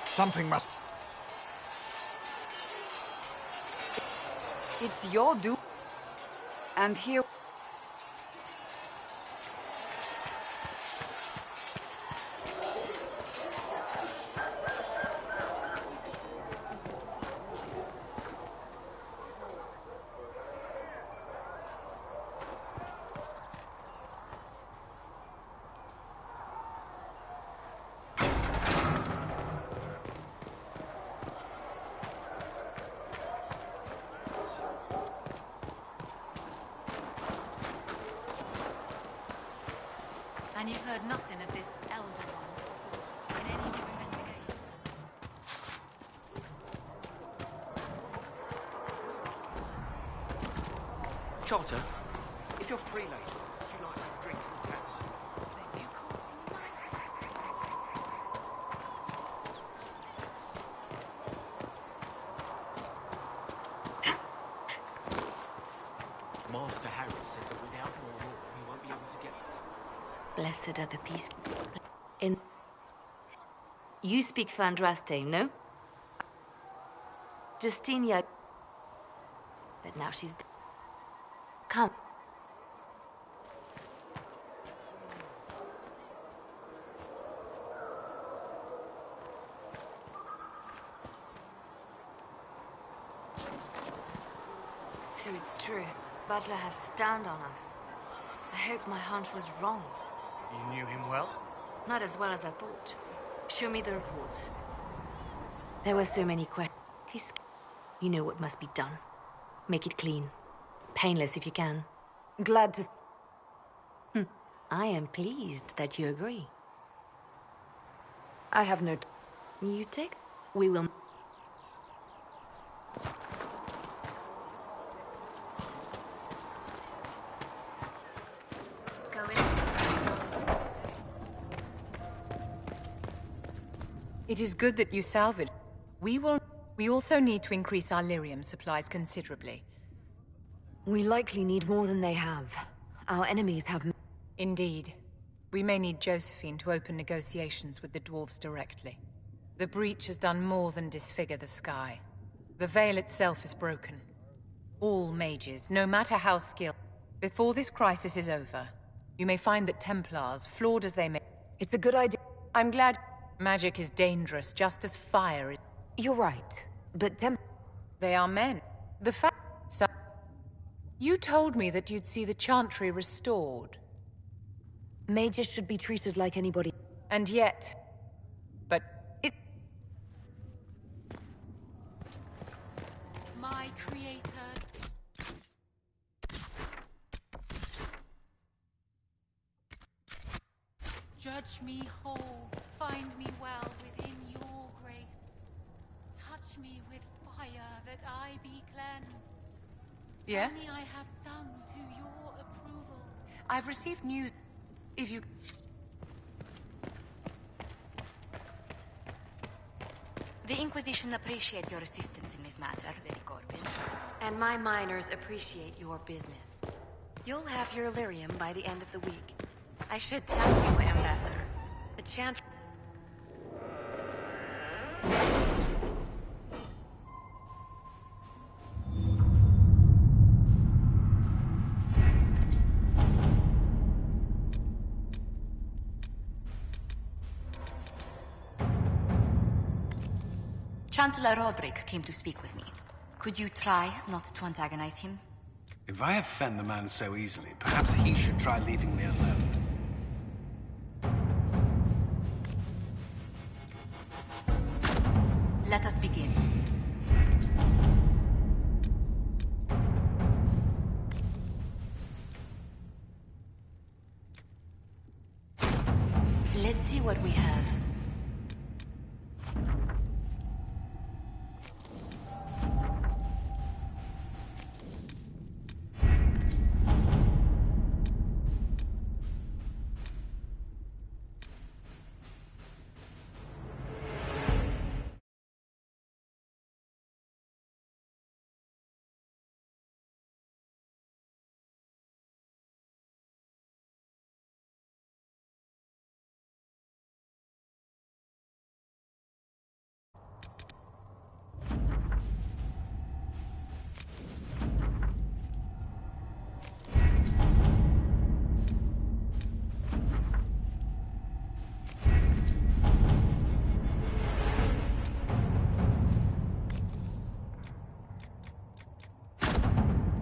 Something must... It's your doom. And here... And you've heard nothing of this Elder One in any new investigation? Charter, if you're free later, would you like a drink at the tavern? Master Harry said that without more law, we won't be able to get... Blessed are the peace. You speak for Andraste, no? Justinia. But now she's dead. Come. So it's true. Butler has stand on us. I hope my hunch was wrong. You knew him well? Not as well as I thought. Show me the reports. There were so many questions. Please, you know what must be done. Make it clean. Painless if you can. Glad to... I am pleased that you agree. I have no... You take... We will... Go in. It is good that you salvaged. We also need to increase our lyrium supplies considerably. We likely need more than they have. Our enemies have... Indeed. We may need Josephine to open negotiations with the dwarves directly. The breach has done more than disfigure the sky. The veil itself is broken. All mages, no matter how skilled, before this crisis is over, you may find that Templars, flawed as they may, It's a good idea. I'm glad magic is dangerous, just as fire is. You're right, but They are men. The fact... So... You told me that you'd see the Chantry restored. Mages should be treated like anybody. And yet... But it... My creator... Judge me whole, find me well within your grace. Touch me with fire that I be cleansed. Yes? Tell me I have sung to your approval. I've received news... If you... The Inquisition appreciates your assistance in this matter, Lady Corbin. And my miners appreciate your business. You'll have your lyrium by the end of the week. I should tell you, Ambassador. The Chantry... Chancellor Roderick came to speak with me. Could you try not to antagonize him? If I offend the man so easily, perhaps he should try leaving me alone. Let us begin. Let's see what we have.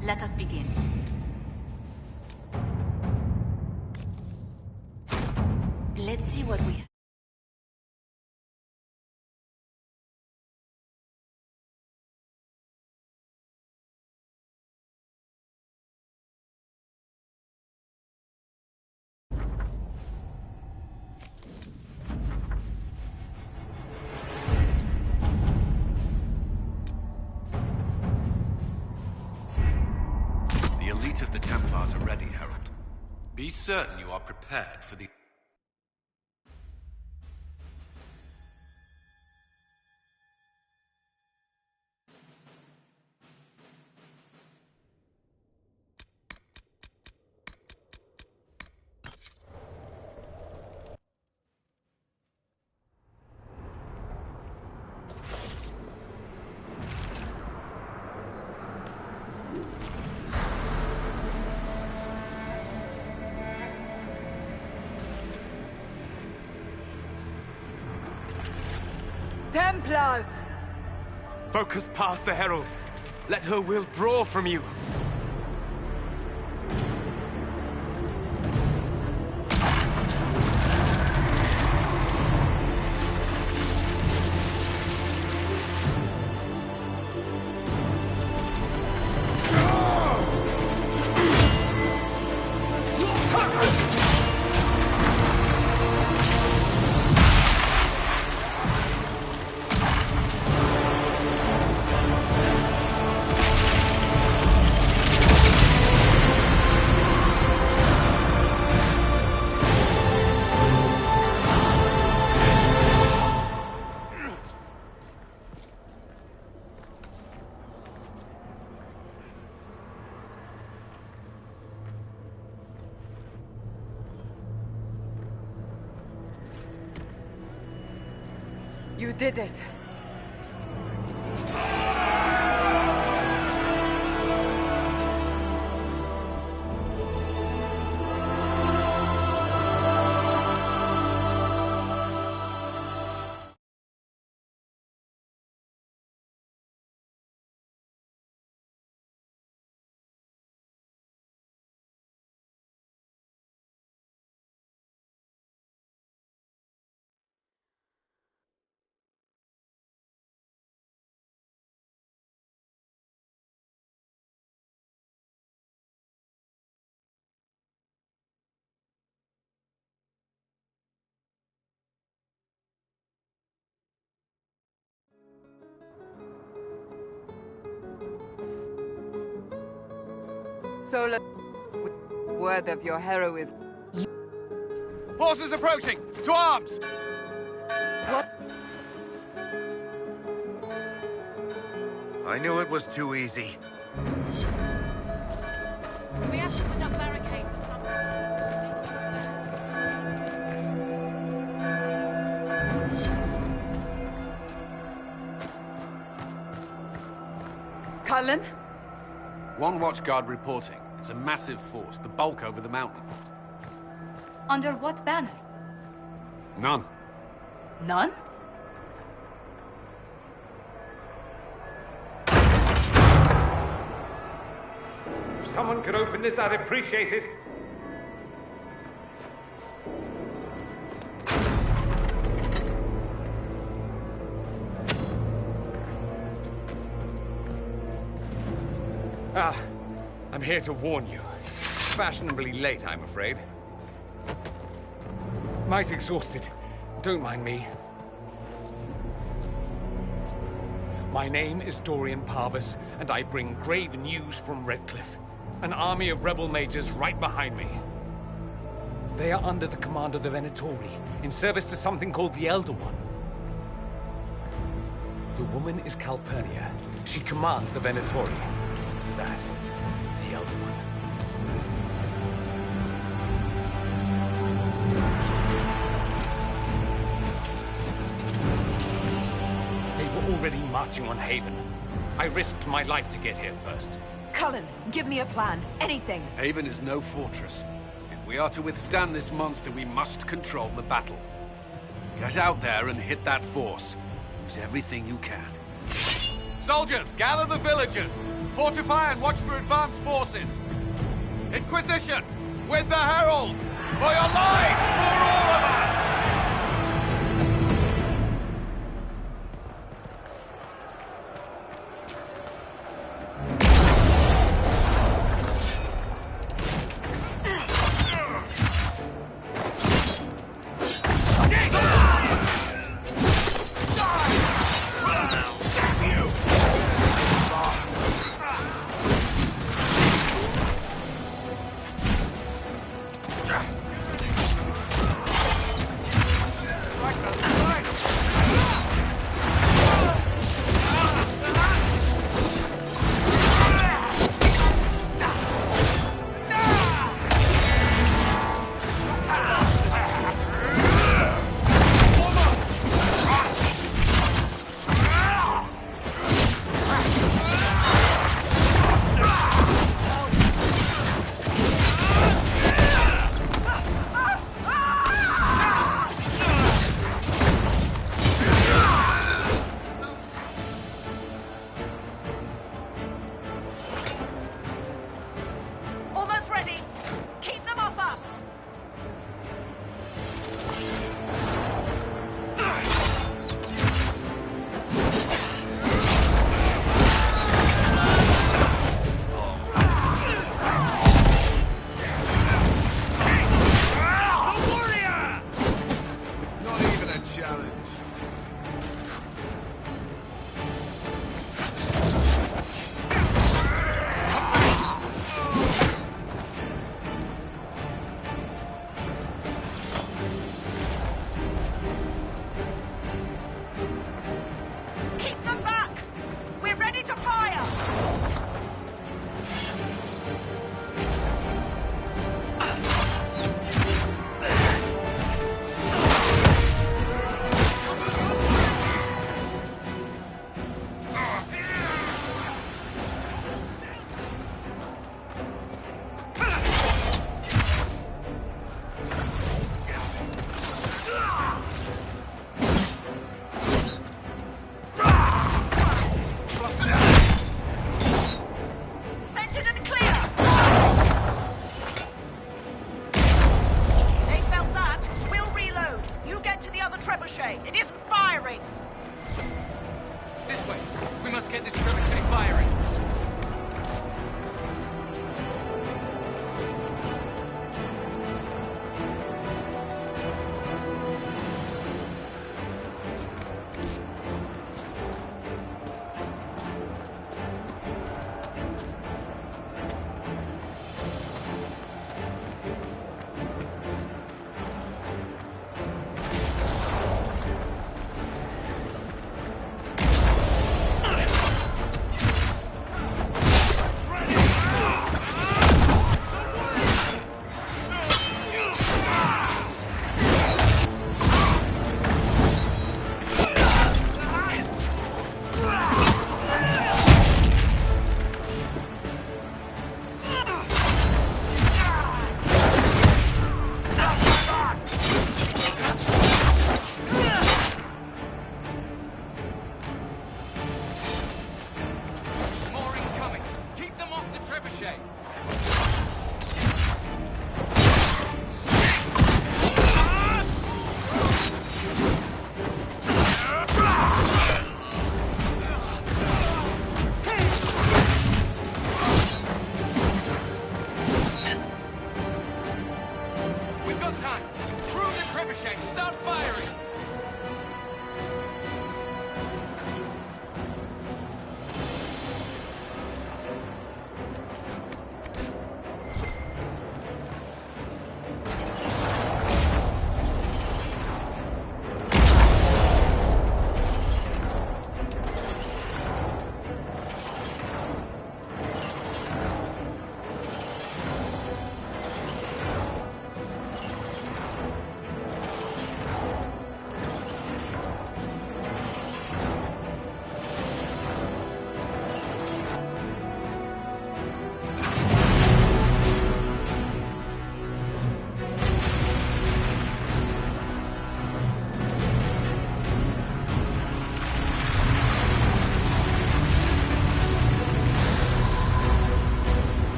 Let us begin. Let's see what we have. The elite of the Templars are ready, Herald. Be certain you are prepared for the... Templars! Focus past the Herald. Let her will draw from you. You did it. Sola, word of your heroism. Forces approaching! To arms! What? I knew it was too easy. We have to put up barricades or something. Cullen? One watchguard reporting. It's a massive force, the bulk over the mountain. Under what banner? None. None? If someone could open this, I'd appreciate it. I'm here to warn you. Fashionably late, I'm afraid. Might exhausted. Don't mind me. My name is Dorian Parvis, and I bring grave news from Redcliffe. An army of rebel mages right behind me. They are under the command of the Venatori, in service to something called the Elder One. The woman is Calpurnia. She commands the Venatori. That, the Elder One. They were already marching on Haven. I risked my life to get here first. Cullen, give me a plan. Anything. Haven is no fortress. If we are to withstand this monster, we must control the battle. Get out there and hit that force. Use everything you can. Soldiers, gather the villagers! Fortify and watch for advanced forces! Inquisition! With the Herald! For your lives! For all of us!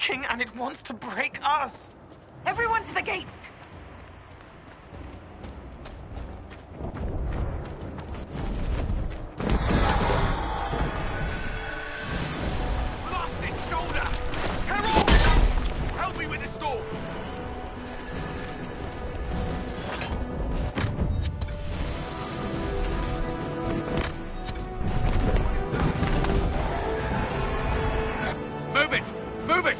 breaking, and it wants to break us! Everyone to the gates! Blast its shoulder! Herald! Help me with this door! Move it! Move it!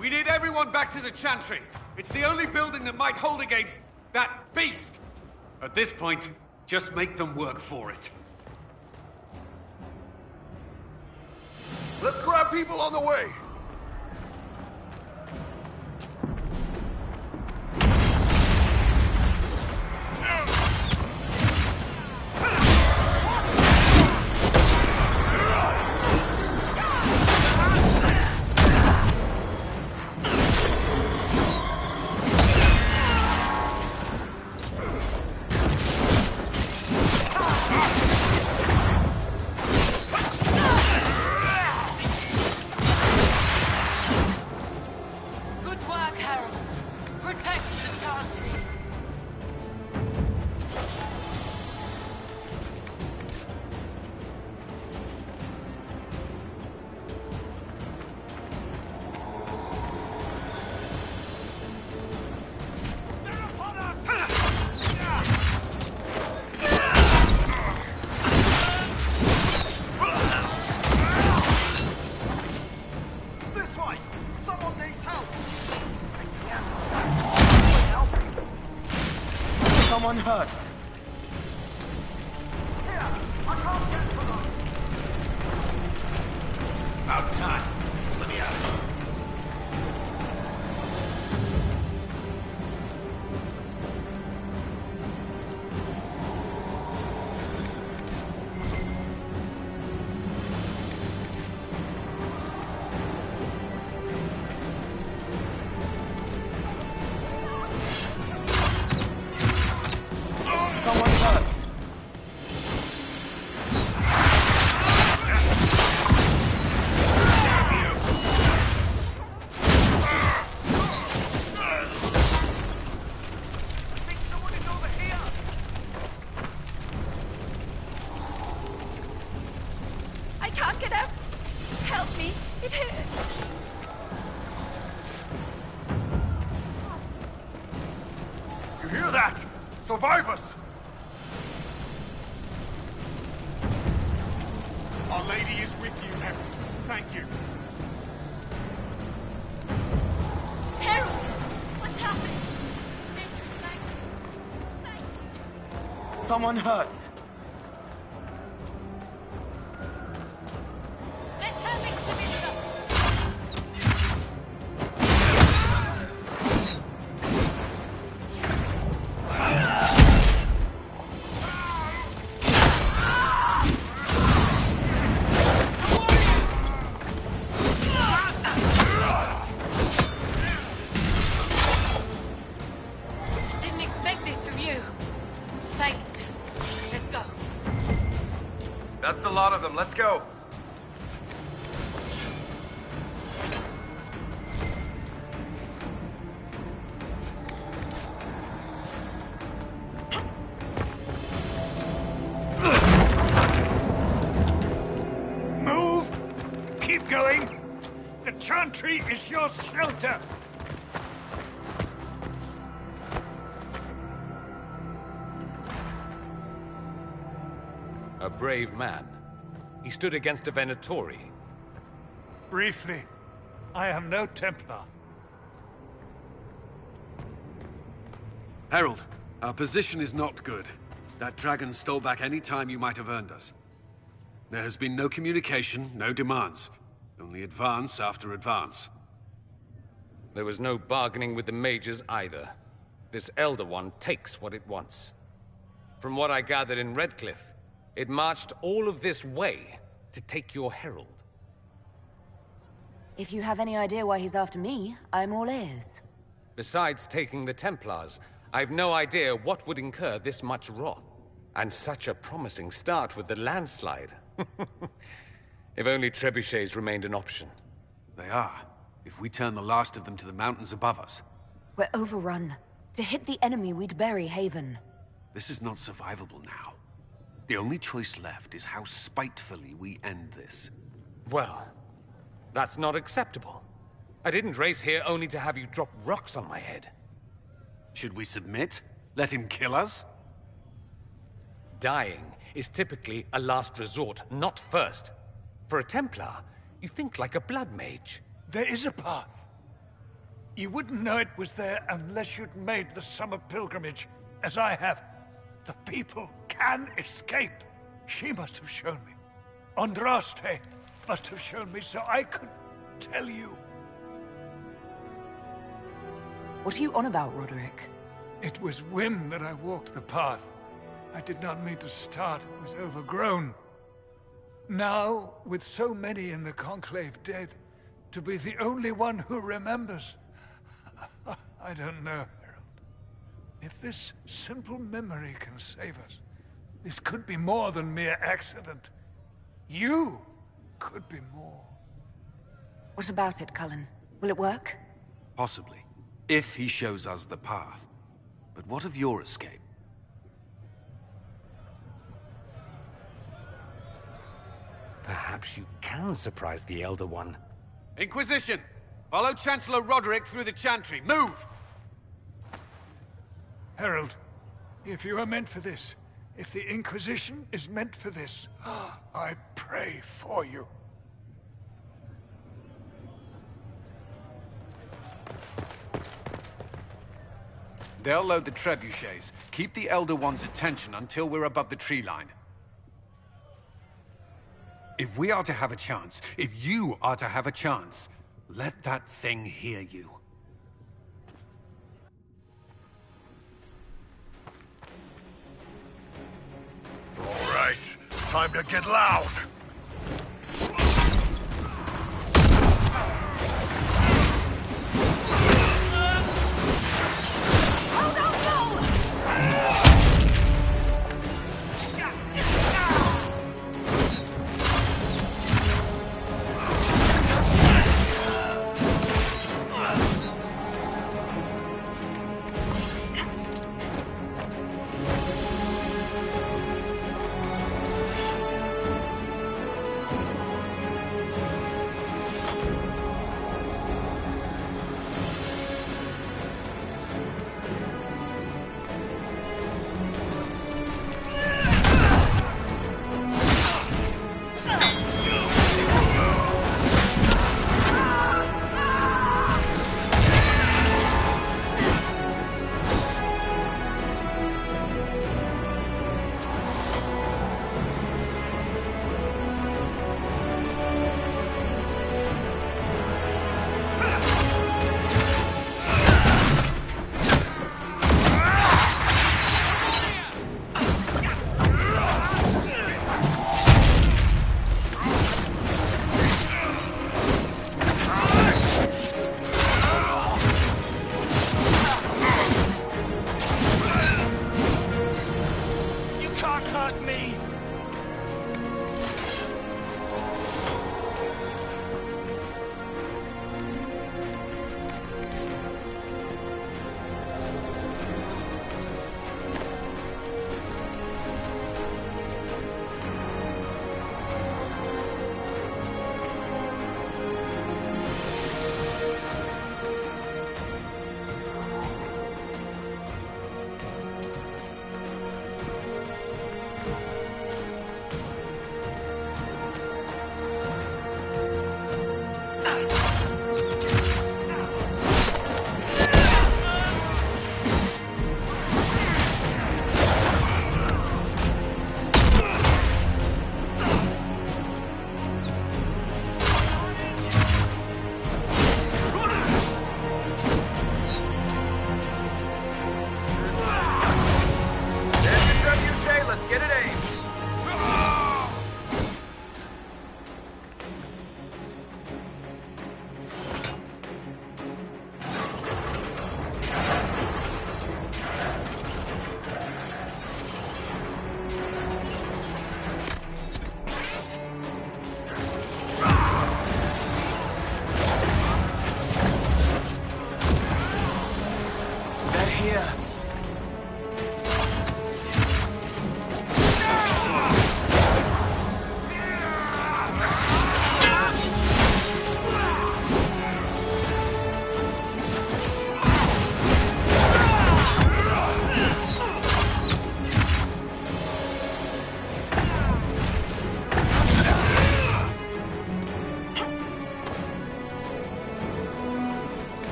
We need everyone back to the Chantry. It's the only building that might hold against that beast. At this point, just make them work for it. Let's grab people on the way! Good work, Harold. Protect the Chantry. This way! Someone needs help! Someone hurt. About time. Let me out. Someone hurt. I can't get up. Help me. It hurts. You hear that? Survivors! Our Lady is with you, Herald. Thank you. Harold! What's happening? Someone hurt. Let's have it, Commissioner! Didn't expect this from you. Thanks. Let's go. That's the lot of them. Let's go. Move! Keep going! The Chantry is your shelter! A brave man. He stood against a Venatori. Briefly, I am no Templar. Herald, our position is not good. That dragon stole back any time you might have earned us. There has been no communication, no demands. Only advance after advance. There was no bargaining with the mages either. This Elder One takes what it wants. From what I gathered in Redcliffe, it marched all of this way to take your herald. If you have any idea why he's after me, I'm all ears. Besides taking the Templars, I've no idea what would incur this much wrath. And such a promising start with the landslide. If only trebuchets remained an option. They are. If we turn the last of them to the mountains above us. We're overrun. To hit the enemy, we'd bury Haven. This is not survivable now. The only choice left is how spitefully we end this. Well, that's not acceptable. I didn't race here only to have you drop rocks on my head. Should we submit? Let him kill us? Dying is typically a last resort, not first. For a Templar, you think like a blood mage. There is a path. You wouldn't know it was there unless you'd made the summer pilgrimage, as I have. The people can escape. She must have shown me. Andraste must have shown me so I could tell you. What are you on about, Roderick? It was whim that I walked the path. I did not mean to start. It was overgrown. Now, with so many in the Conclave dead, to be the only one who remembers... I don't know, Herald. If this simple memory can save us, this could be more than mere accident. You could be more. What about it, Cullen? Will it work? Possibly. If he shows us the path. But what of your escape? Perhaps you can surprise the Elder One. Inquisition! Follow Chancellor Roderick through the Chantry. Move! Herald, if you are meant for this, if the Inquisition is meant for this, I pray for you. They'll load the trebuchets. Keep the Elder One's attention until we're above the tree line. If we are to have a chance, if you are to have a chance, let that thing hear you. All right, time to get loud.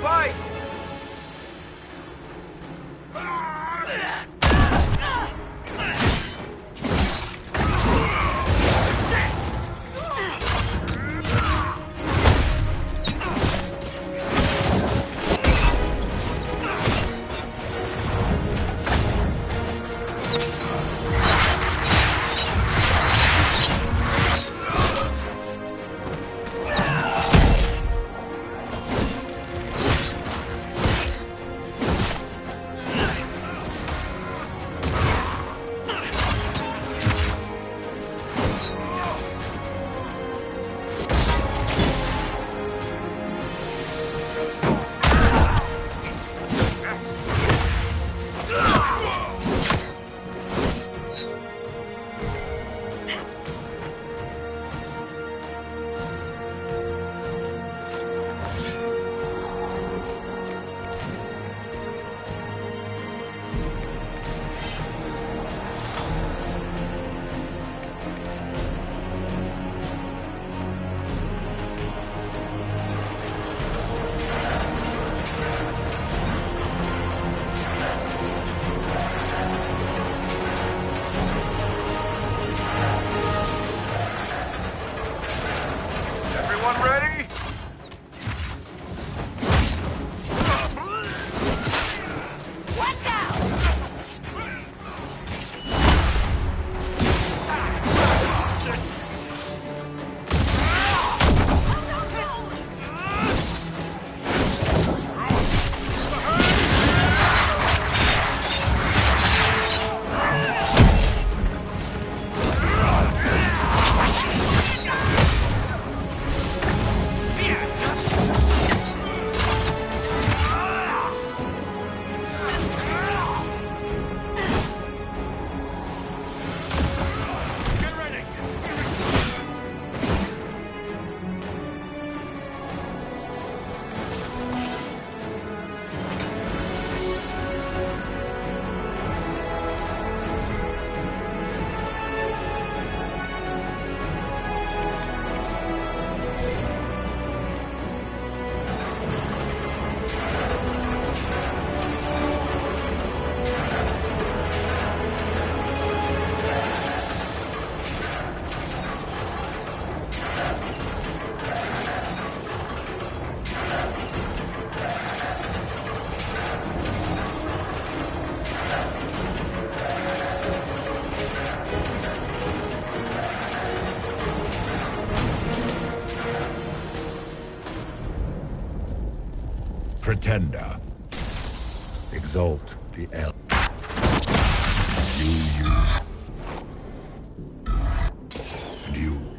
fight! Pretender. Exalt the elf. You. And you.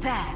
There.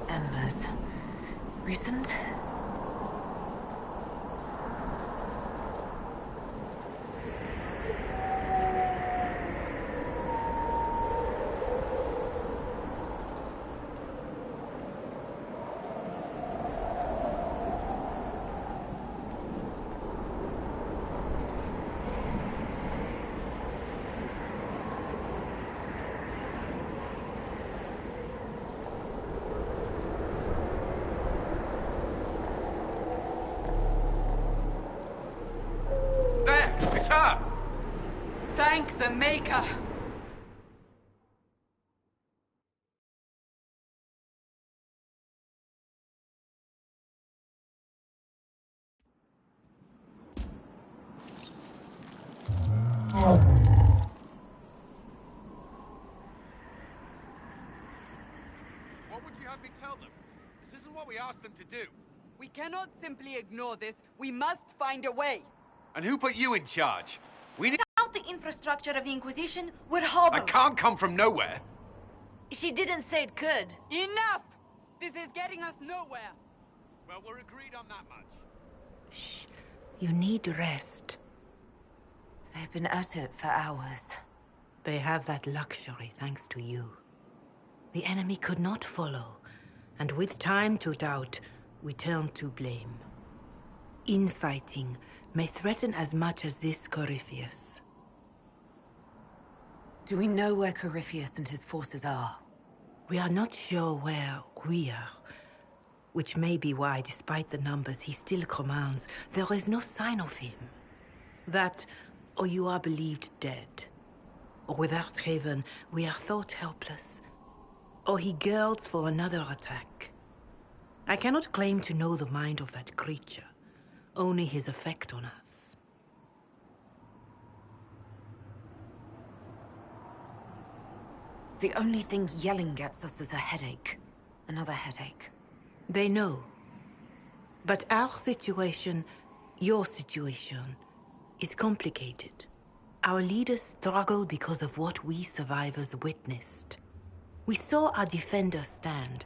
Embers. Recent? Thank the Maker! What would you have me tell them? This isn't what we asked them to do. We cannot simply ignore this. We must find a way. And who put you in charge? We need— Without the infrastructure of the Inquisition, we're hobbled. I can't come from nowhere. She didn't say it could. Enough! This is getting us nowhere. Well, we're agreed on that much. Shh. You need rest. They've been at it for hours. They have that luxury thanks to you. The enemy could not follow, and with time to doubt, we turn to blame. Infighting may threaten as much as this Corypheus. Do we know where Corypheus and his forces are? We are not sure where we are, which may be why, despite the numbers he still commands, there is no sign of him. That, or you are believed dead. Or without Haven, we are thought helpless. Or he girds for another attack. I cannot claim to know the mind of that creature, only his effect on us. The only thing yelling gets us is a headache. Another headache. They know. But our situation, your situation, is complicated. Our leaders struggle because of what we survivors witnessed. We saw our defender stand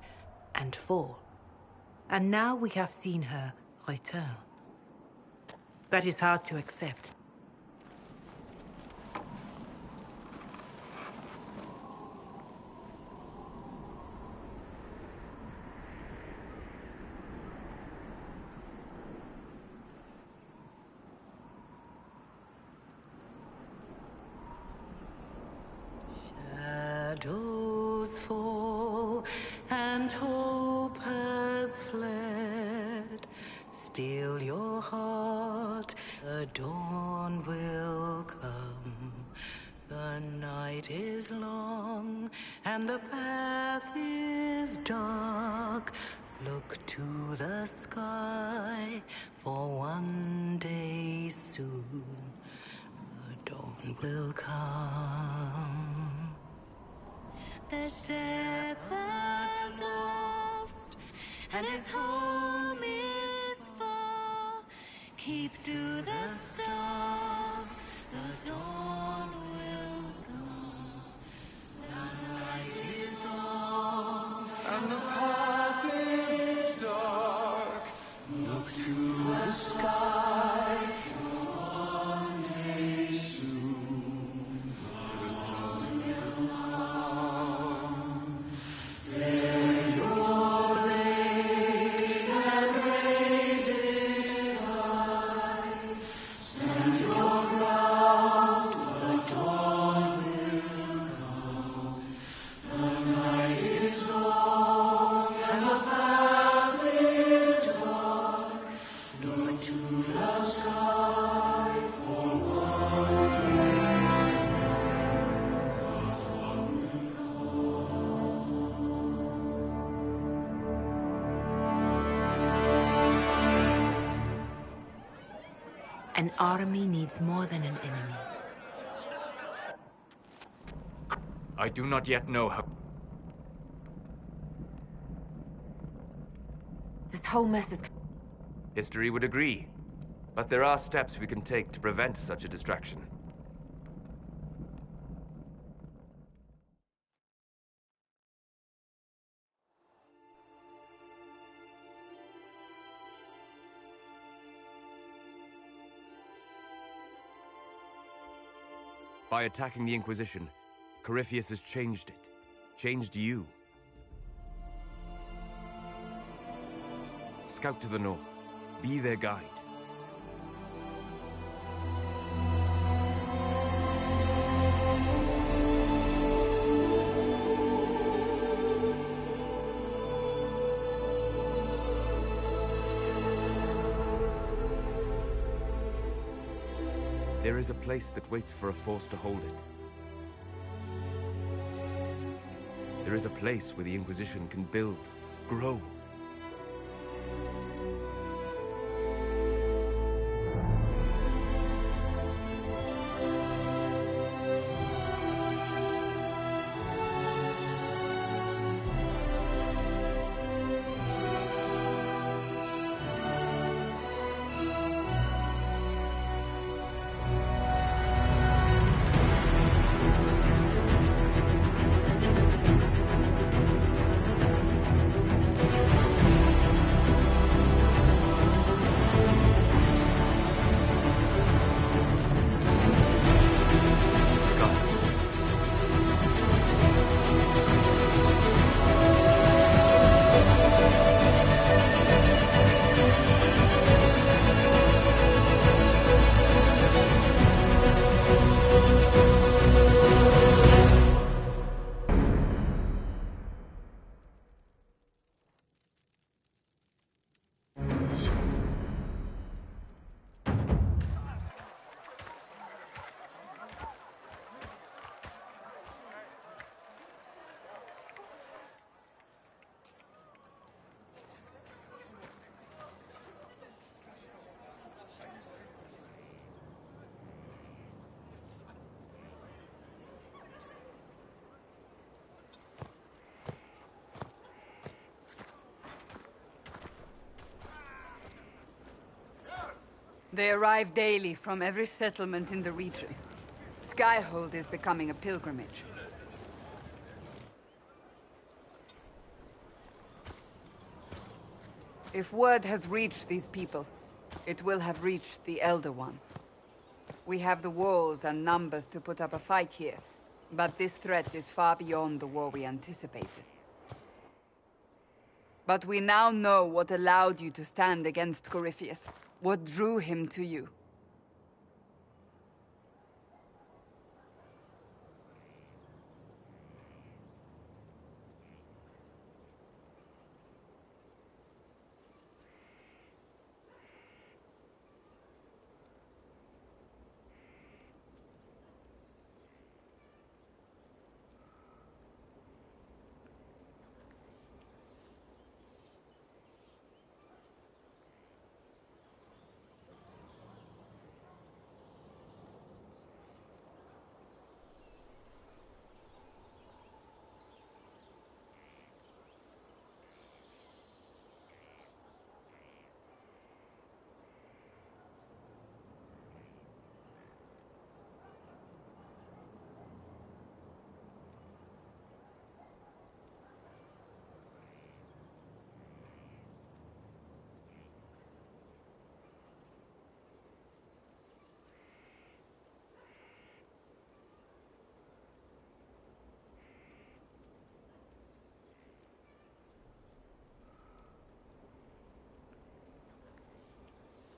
and fall. And now we have seen her return. That is hard to accept. Shadows fall and hope has fled. Still your heart, the dawn will come. The night is long and the path is dark. Look to the sky, for one day soon the dawn will come. The shepherd's lost, and his home is far. Keep to the stars, the dawn will come. The night is long, and the path is dark. Look to the sky, for one day soon the dawn will come. Lay your blade and raise it high. Stand your ground, the dawn will come. The night is long and the path is dark. Look to the sky, for one day soon the dawn will An army needs more than an enemy. I do not yet know how... This whole mess is... History would agree. But there are steps we can take to prevent such a distraction. By attacking the Inquisition, Corypheus has changed it. Changed you. Scout to the north. Be their guide. There is a place that waits for a force to hold it. There is a place where the Inquisition can build, grow. They arrive daily from every settlement in the region. Skyhold is becoming a pilgrimage. If word has reached these people, it will have reached the Elder One. We have the walls and numbers to put up a fight here, but this threat is far beyond the war we anticipated. But we now know what allowed you to stand against Corypheus, what drew him to you.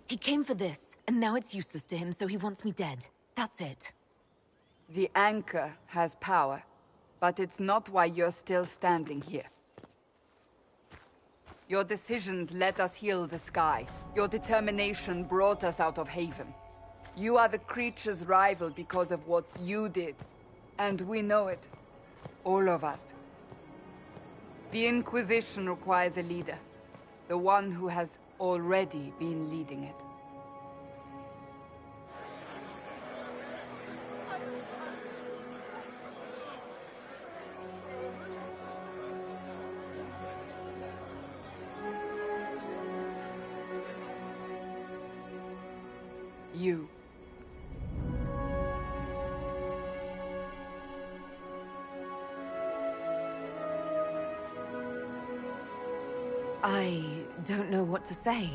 He came for this, and now it's useless to him, so he wants me dead. That's it. The Anchor has power, but it's not why you're still standing here. Your decisions let us heal the sky. Your determination brought us out of Haven. You are the creature's rival because of what you did. And we know it. All of us. The Inquisition requires a leader. The one who has already been leading it. You. I don't know what to say.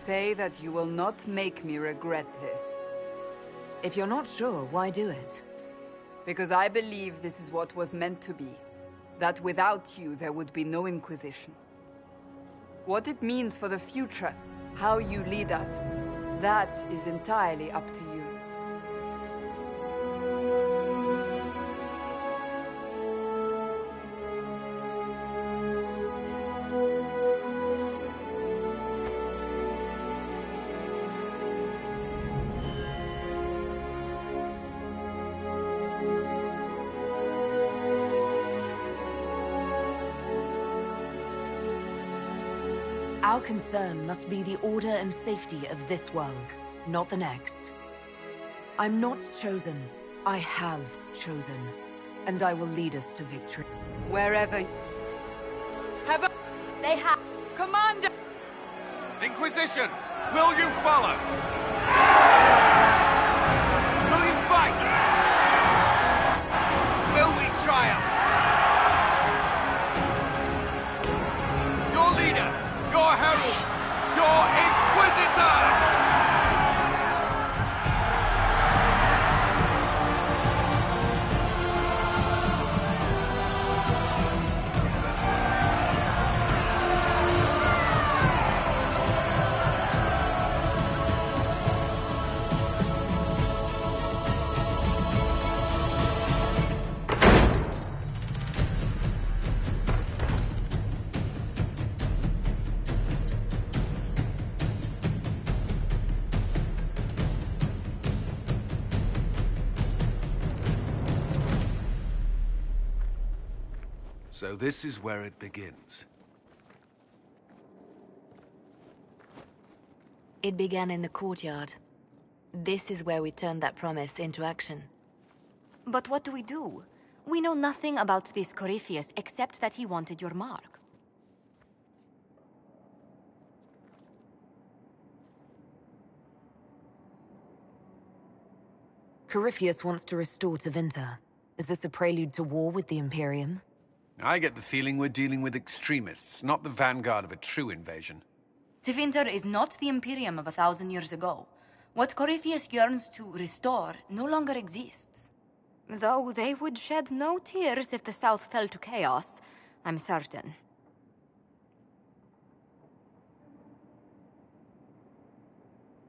Say that you will not make me regret this. If you're not sure, why do it? Because I believe this is what was meant to be. That without you, there would be no Inquisition. What it means for the future, how you lead us, that is entirely up to you. Our concern must be the order and safety of this world, not the next. I'm not chosen. I have chosen. And I will lead us to victory. Wherever... They have... Commander! Inquisition, will you follow? Will you fight? Will we triumph? Your leader, your herald, your Inquisitor! So this is where it begins. It began in the courtyard. This is where we turned that promise into action. But what do we do? We know nothing about this Corypheus except that he wanted your mark. Corypheus wants to restore Tevinter. Is this a prelude to war with the Imperium? I get the feeling we're dealing with extremists, not the vanguard of a true invasion. Tevinter is not the Imperium of 1,000 years ago. What Corypheus yearns to restore no longer exists. Though they would shed no tears if the South fell to chaos, I'm certain.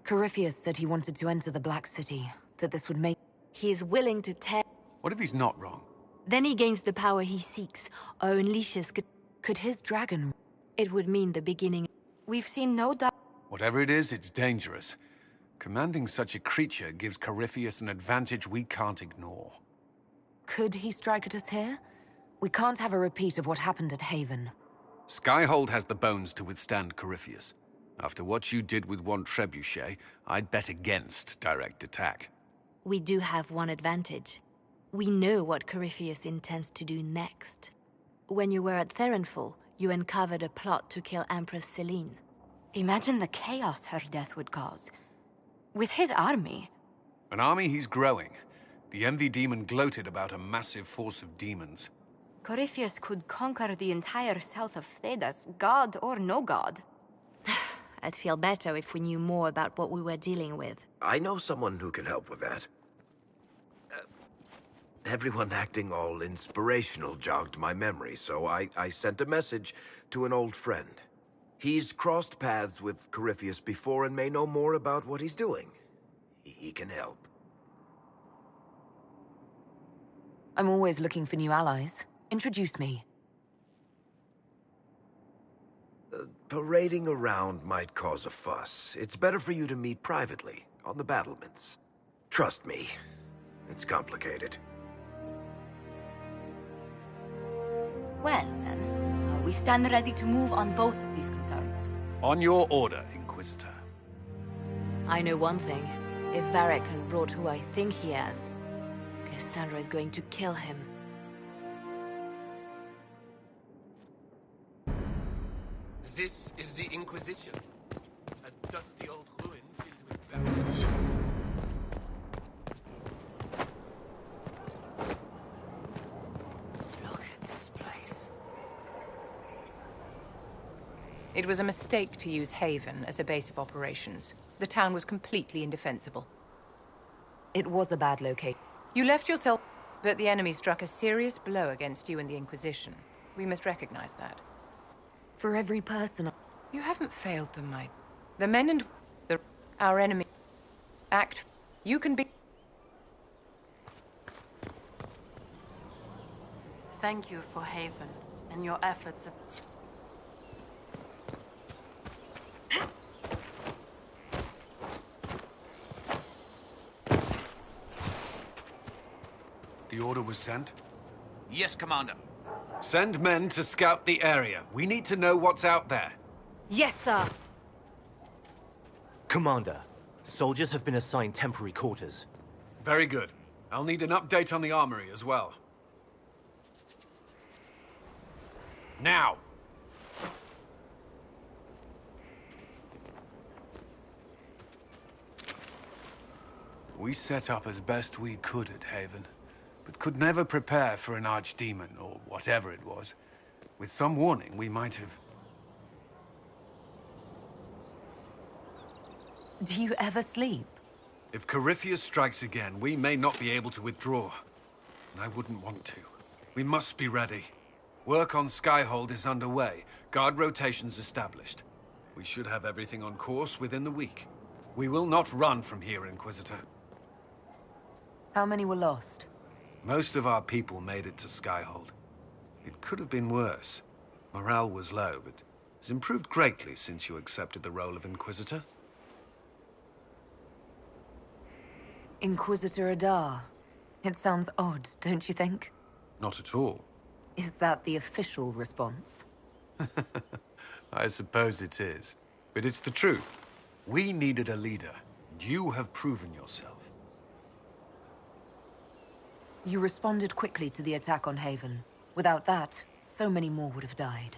Corypheus said he wanted to enter the Black City, that this would make... He is willing to tear... What if he's not wrong? Then he gains the power he seeks, or unleashes... Could his dragon... It would mean the beginning... We've seen no doubt... Whatever it is, it's dangerous. Commanding such a creature gives Corypheus an advantage we can't ignore. Could he strike at us here? We can't have a repeat of what happened at Haven. Skyhold has the bones to withstand Corypheus. After what you did with one trebuchet, I'd bet against direct attack. We do have one advantage. We know what Corypheus intends to do next. When you were at Therenfall, you uncovered a plot to kill Empress Celine. Imagine the chaos her death would cause. With his army... An army he's growing. The Envy Demon gloated about a massive force of demons. Corypheus could conquer the entire south of Thedas, god or no god. I'd feel better if we knew more about what we were dealing with. I know someone who can help with that. Everyone acting all inspirational jogged my memory, so I sent a message to an old friend. He's crossed paths with Corypheus before and may know more about what he's doing. He can help. I'm always looking for new allies. Introduce me. Parading around might cause a fuss. It's better for you to meet privately, on the battlements. Trust me, it's complicated. Well, then, we stand ready to move on both of these concerns. On your order, Inquisitor. I know one thing. If Varric has brought who I think he has, Cassandra is going to kill him. This is the Inquisition. A dusty old ruin filled with barrels. Look at this place. It was a mistake to use Haven as a base of operations. The town was completely indefensible. It was a bad location. You left yourself, but the enemy struck a serious blow against you and the Inquisition. We must recognize that. For every person... You haven't failed them, my... The men and... our enemy... Act... You can be... Thank you for Haven and your efforts. The order was sent? Yes, Commander. Send men to scout the area. We need to know what's out there. Yes, sir. Commander, soldiers have been assigned temporary quarters. Very good. I'll need an update on the armory as well. Now! We set up as best we could at Haven, but could never prepare for an archdemon, or whatever it was. With some warning, we might have... Do you ever sleep? If Corypheus strikes again, we may not be able to withdraw. And I wouldn't want to. We must be ready. Work on Skyhold is underway. Guard rotations established. We should have everything on course within the week. We will not run from here, Inquisitor. How many were lost? Most of our people made it to Skyhold. It could have been worse. Morale was low, but has improved greatly since you accepted the role of Inquisitor. Inquisitor Adar. It sounds odd, don't you think? Not at all. Is that the official response? I suppose it is. But it's the truth. We needed a leader. You have proven yourself. You responded quickly to the attack on Haven. Without that, so many more would have died.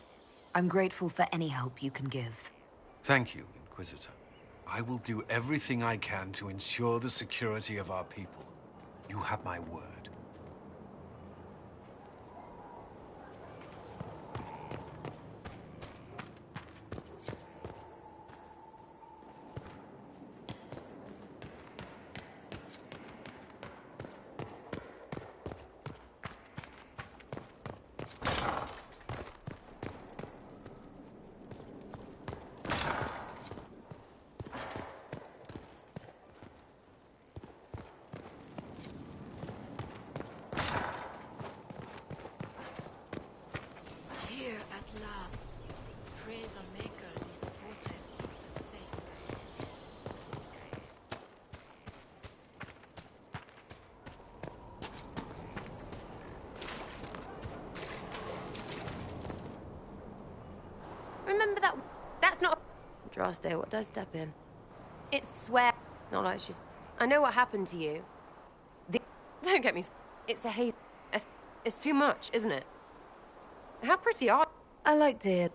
I'm grateful for any help you can give. Thank you, Inquisitor. I will do everything I can to ensure the security of our people. You have my word. Here at last. Praise our Maker, this fortress keeps us safe. Remember that? That's not. Andraste, what did I step in? It's swear. Not like she's. I know what happened to you. Don't get me. It's a hate. It's too much, isn't it? How pretty are. I liked it.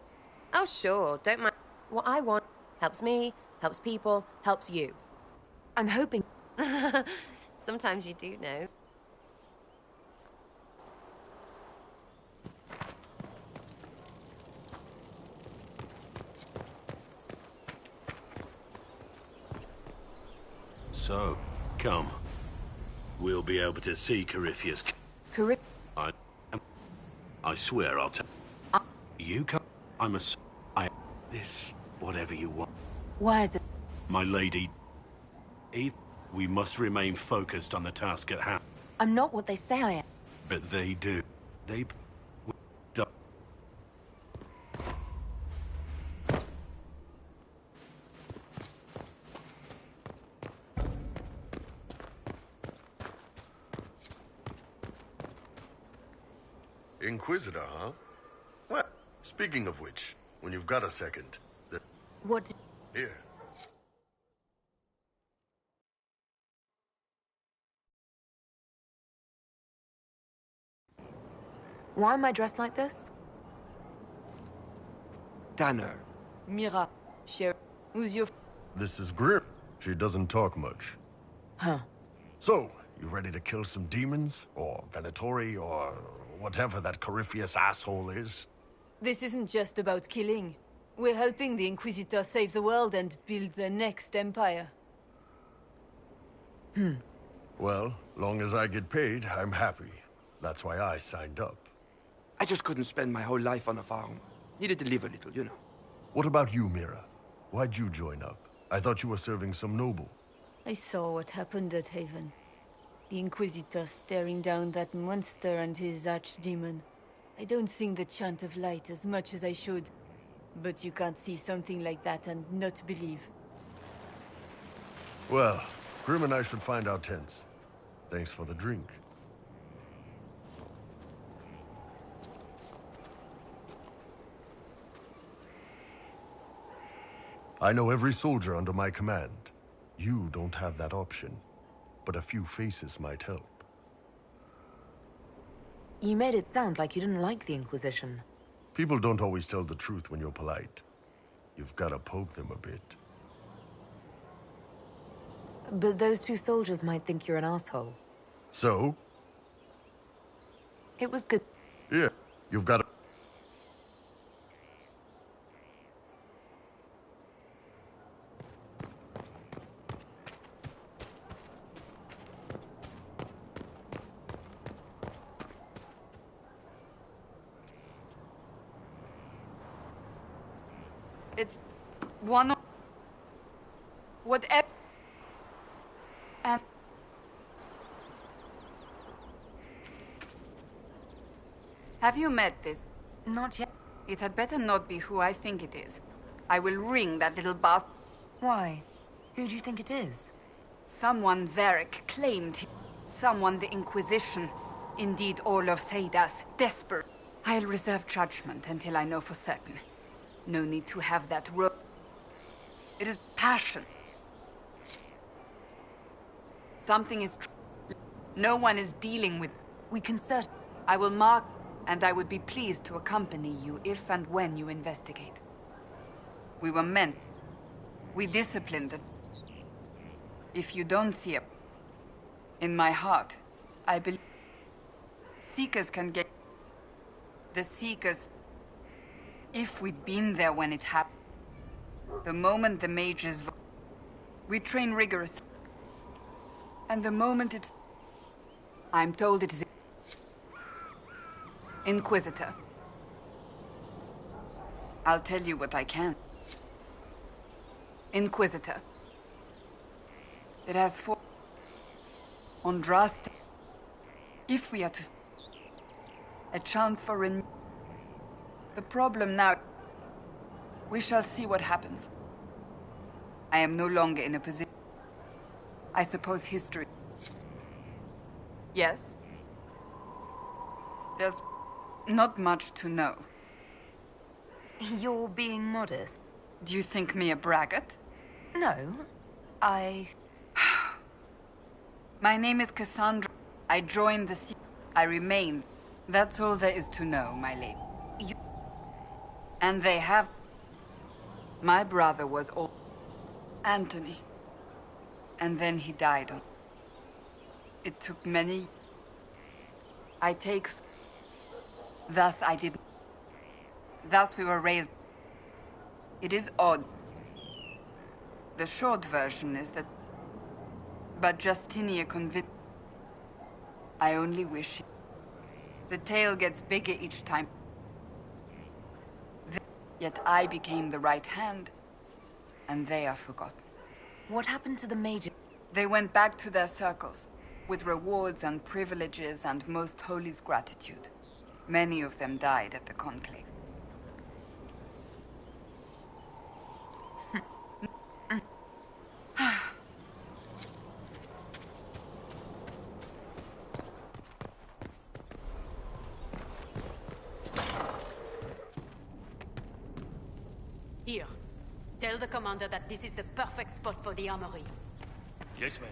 Oh, sure. Don't mind. What I want helps me, helps people, helps you. I'm hoping. Sometimes you do know. So, come. We'll be able to see Corypheus. I swear I'll tell. You come. This, whatever you want. Why is it? My lady. Eve, we must remain focused on the task at hand. I'm not what they say I am. But they do. They. Inquisitor, huh? Well, speaking of which, when you've got a second, What? Here. Why am I dressed like this? Tanner. Mira. Sher. Who's your... This is Grim. She doesn't talk much. Huh. So, you ready to kill some demons? Or Venatori, or whatever that Corypheus asshole is? This isn't just about killing. We're helping the Inquisitor save the world and build the next empire. Well, long as I get paid, I'm happy. That's why I signed up. I just couldn't spend my whole life on a farm. Needed to live a little, you know. What about you, Mira? Why'd you join up? I thought you were serving some noble. I saw what happened at Haven. The Inquisitor staring down that monster and his archdemon. I don't sing the chant of light as much as I should. But you can't see something like that and not believe. Well, Grim and I should find our tents. Thanks for the drink. I know every soldier under my command. You don't have that option, but a few faces might help. You made it sound like you didn't like the Inquisition. People don't always tell the truth when you're polite. You've got to poke them a bit. But those two soldiers might think you're an asshole. So? It was good. Yeah, you've got to... It's one of whatever. And have you met this? Not yet. It had better not be who I think it is. I will ring that little bastard. Why? Who do you think it is? Someone Varric claimed. Someone the Inquisition. Indeed, all of Thedas. Desperate. I'll reserve judgment until I know for certain. No need to have that It is passion. Something is no one is dealing with. We can search. I will mark, and I would be pleased to accompany you if and when you investigate. We were meant. We disciplined it. If you don't see it, in my heart, I believe Seekers can get... The Seekers... If we'd been there when it happened, the moment the mages... We train rigorously. And the moment it... I'm told it is... Inquisitor. I'll tell you what I can. Inquisitor. It has four... Andraste. If we are to... A chance for the problem now... We shall see what happens. I am no longer in a position... I suppose history... Yes? There's not much to know. You're being modest. Do you think me a braggart? No, I... My name is Cassandra. I joined the sea. I remain. That's all there is to know, my lady. And they have... My brother was old. Anthony. And then he died. It took many... I take... Thus I did... Thus we were raised. It is odd. The short version is that... But Justinia convinced... I only wish... The tale gets bigger each time. Yet I became the right hand, and they are forgotten. What happened to the Major? They went back to their circles, with rewards and privileges and Most Holy's gratitude. Many of them died at the Conclave. Here, tell the commander that this is the perfect spot for the armory. Yes, ma'am.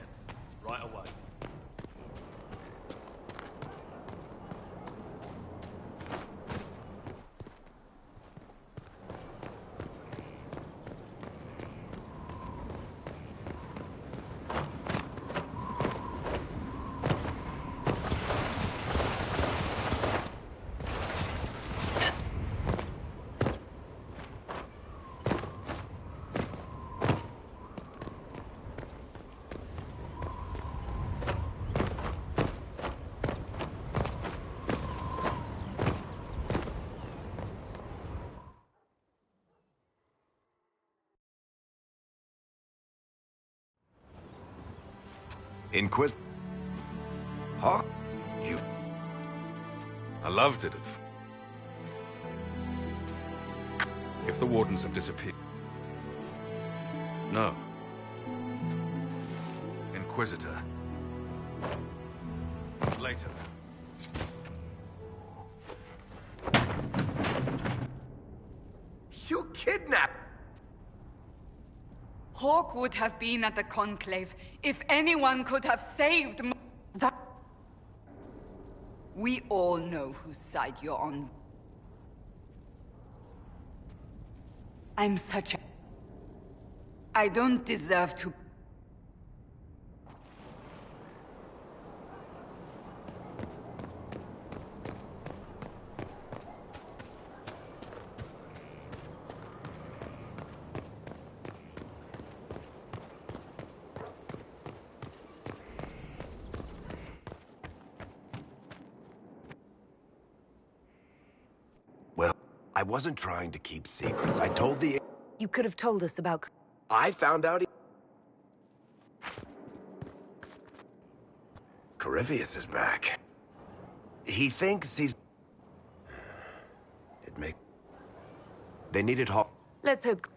Right away. Huh? You... I loved it. If the Wardens have disappeared... No. Inquisitor. Later. You kidnapped... Hawke would have been at the Conclave if anyone could have saved that. We all know whose side you're on. I'm such a... I don't deserve to... Well, I wasn't trying to keep secrets. I told the... You could have told us about... I found out Corypheus is back. He thinks he's... They needed Hawke. Let's hope...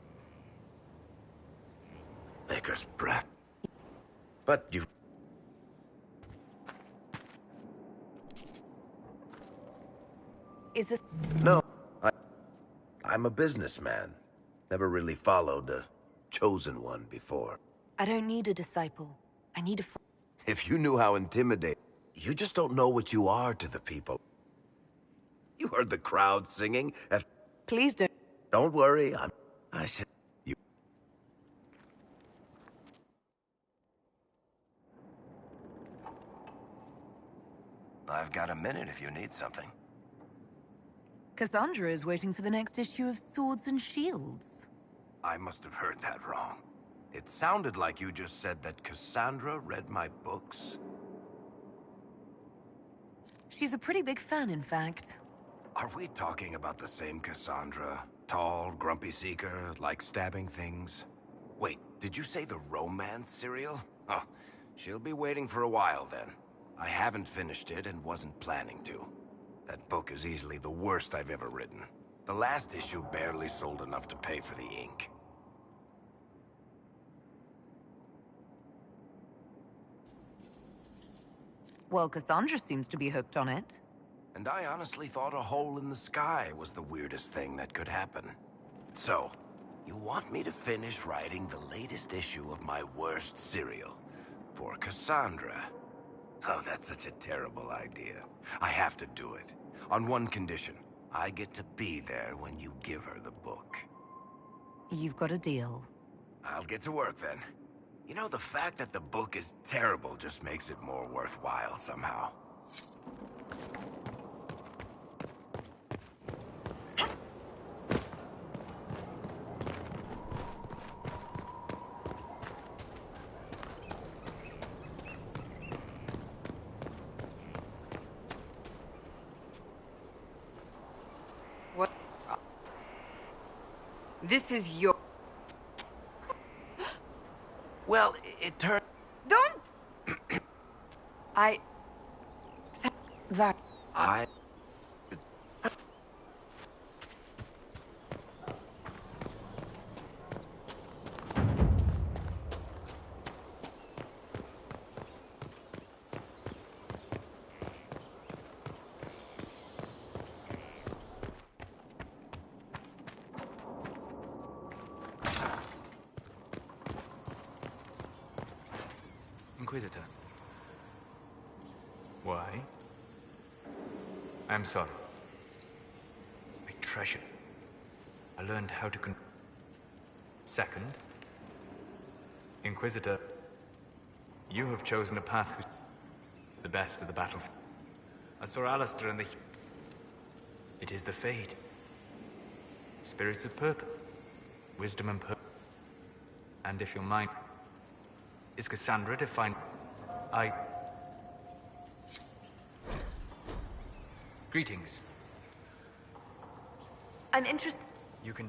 Maker's breath. But you... Is this... No. I'm a businessman. Never really followed a chosen one before. I don't need a disciple. I need a... If you knew how intimidating... You just don't know what you are to the people. You heard the crowd singing at... Please don't... Don't worry, I should... You... I've got a minute if you need something. Cassandra is waiting for the next issue of Swords and Shields. I must have heard that wrong. It sounded like you just said that Cassandra read my books. She's a pretty big fan, in fact. Are we talking about the same Cassandra? Tall, grumpy seeker, like stabbing things? Wait, did you say the romance serial? Oh, she'll be waiting for a while then. I haven't finished it and wasn't planning to. That book is easily the worst I've ever written. The last issue barely sold enough to pay for the ink. Well, Cassandra seems to be hooked on it. And I honestly thought a hole in the sky was the weirdest thing that could happen. So, you want me to finish writing the latest issue of my worst serial for Cassandra? Oh, that's such a terrible idea. I have to do it. On one condition. I get to be there when you give her the book. You've got a deal. I'll get to work then. You know, the fact that the book is terrible just makes it more worthwhile somehow. What? This is your... Well, it turned... Don't... I... I... Inquisitor. Why? I'm sorry. I treasure. I learned how to Second, Inquisitor, you have chosen a path with the best of the battlefield. I saw Alistair in the... It is the Fade. Spirits of purpose. Wisdom and purpose. And if your mind... Is Cassandra defined? Greetings. I'm interested. You can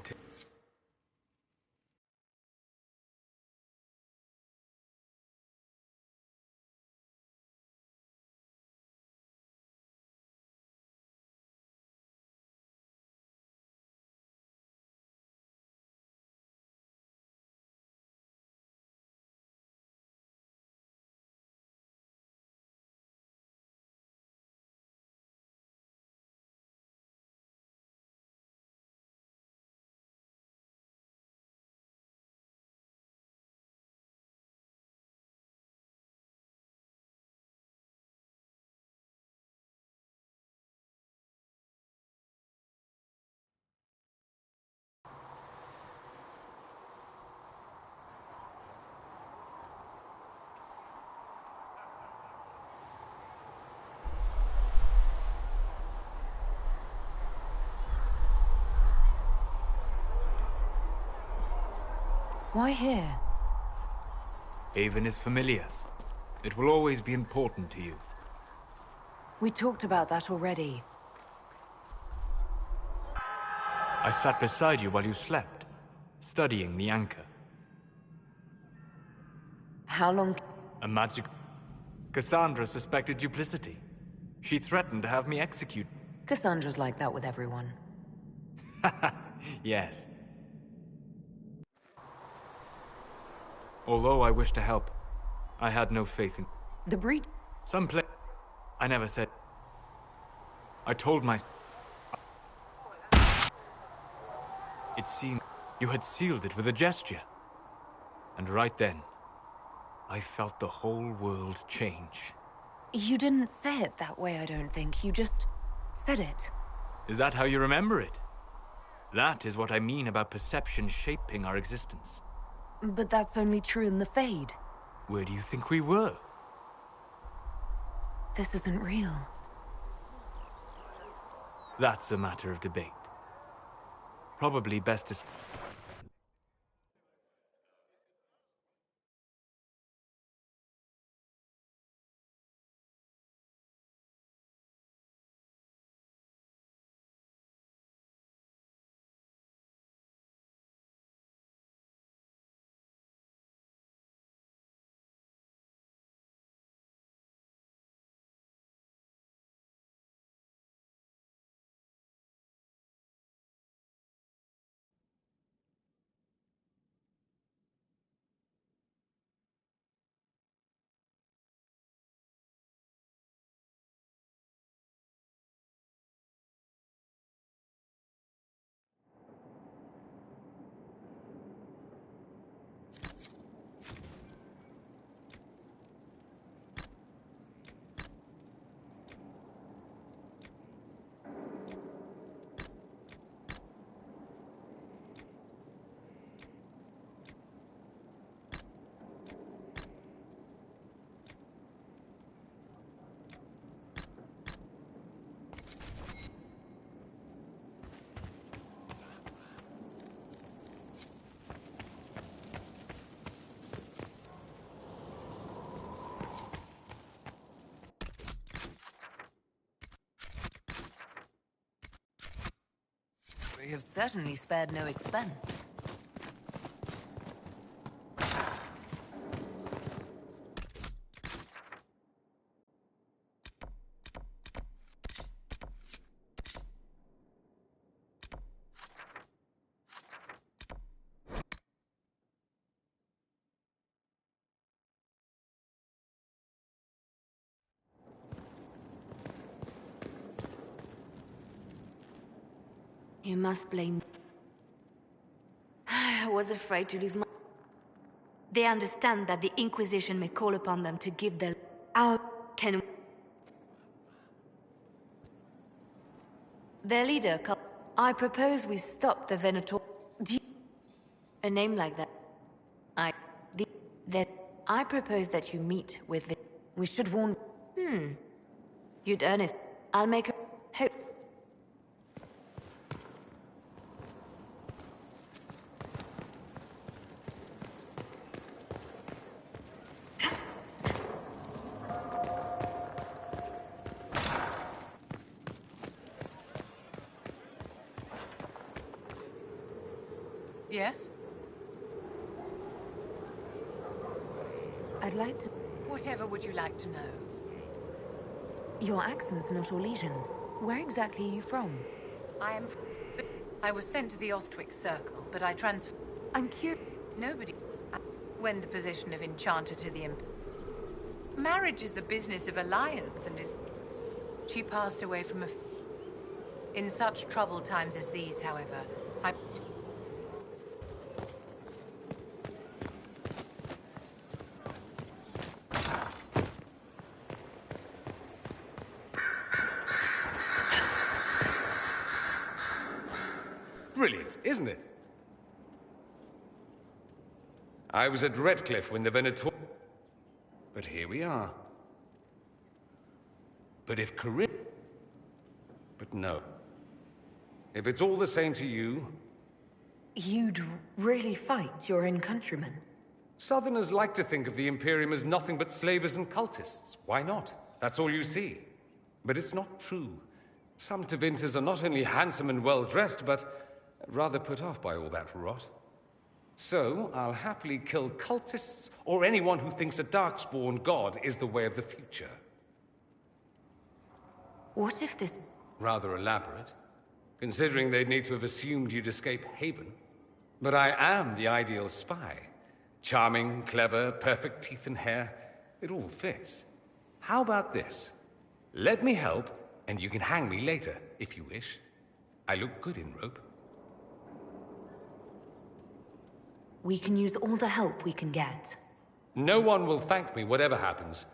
Why here? Haven is familiar. It will always be important to you. We talked about that already. I sat beside you while you slept, studying the anchor. How long? A magic... Cassandra suspected duplicity. She threatened to have me execute. Cassandra's like that with everyone. Yes. Although I wished to help, I had no faith in... The breed? Some play... I never said... I told my... It seemed you had sealed it with a gesture. And right then, I felt the whole world change. You didn't say it that way, I don't think. You just said it. Is that how you remember it? That is what I mean about perception shaping our existence. But that's only true in the Fade. Where do you think we were? This isn't real. That's a matter of debate. Probably best to... We have certainly spared no expense. You must blame... I was afraid to lose my... They understand that the Inquisition may call upon them to give their... Our... Can... Their leader... I propose we stop the Venator... A name like that... I propose that you meet with the... We should warn... You'd earn it. I'll make a... Hope... Yes? I'd like to... Whatever would you like to know? Your accent's not Orlesian. Where exactly are you from? I was sent to the Ostwick Circle, but I transferred... I'm curious... Nobody... When the position of Enchanter to the Marriage is the business of alliance, and she passed away from a... In such troubled times as these, however, I... Brilliant, isn't it? I was at Redcliffe when the Venator... But here we are. But if Corinne... But no. If it's all the same to you... You'd really fight your own countrymen? Southerners like to think of the Imperium as nothing but slavers and cultists. Why not? That's all you see. But it's not true. Some Tevinters are not only handsome and well-dressed, but rather put off by all that rot. So, I'll happily kill cultists or anyone who thinks a Darkspawn god is the way of the future. What if this... Rather elaborate, considering they'd need to have assumed you'd escape Haven. But I am the ideal spy. Charming, clever, perfect teeth and hair. It all fits. How about this? Let me help, and you can hang me later, if you wish. I look good in rope. We can use all the help we can get. No one will thank me, whatever happens.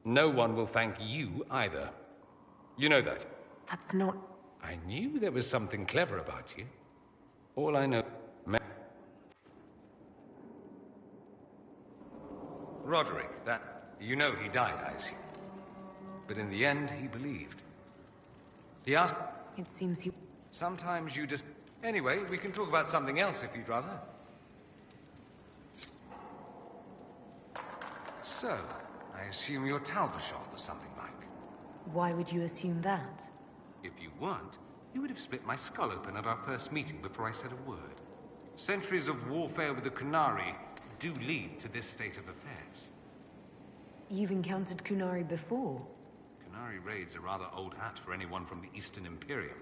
No one will thank you, either. You know that. That's not... I knew there was something clever about you. All I know... Roderick, that... You know he died, I assume. But in the end, he believed. He asked... It seems you... Sometimes you just... Anyway, we can talk about something else if you'd rather. So, I assume you're Talvashoth or something like. Why would you assume that? If you weren't, you would have split my skull open at our first meeting before I said a word. Centuries of warfare with the Qunari do lead to this state of affairs. You've encountered Qunari before? Qunari raids are rather old hat for anyone from the Eastern Imperium.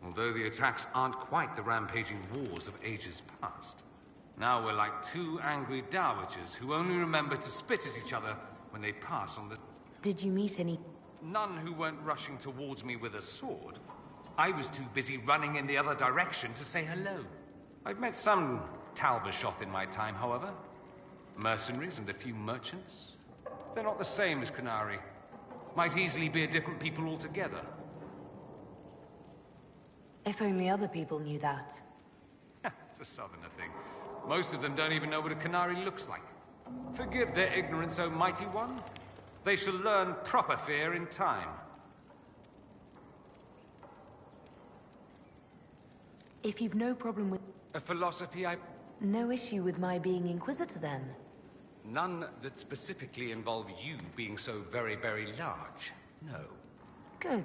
Although the attacks aren't quite the rampaging wars of ages past. Now we're like two angry dowagers who only remember to spit at each other when they pass on the... Did you meet any... None who weren't rushing towards me with a sword. I was too busy running in the other direction to say hello. I've met some Talvashoth in my time, however. Mercenaries and a few merchants. They're not the same as Qunari. Might easily be a different people altogether. If only other people knew that. It's a southerner thing. Most of them don't even know what a Qunari looks like. Forgive their ignorance, O mighty one. They shall learn proper fear in time. If you've no problem with... A philosophy No issue with my being Inquisitor, then? None that specifically involve you being so very, very large. No. Good.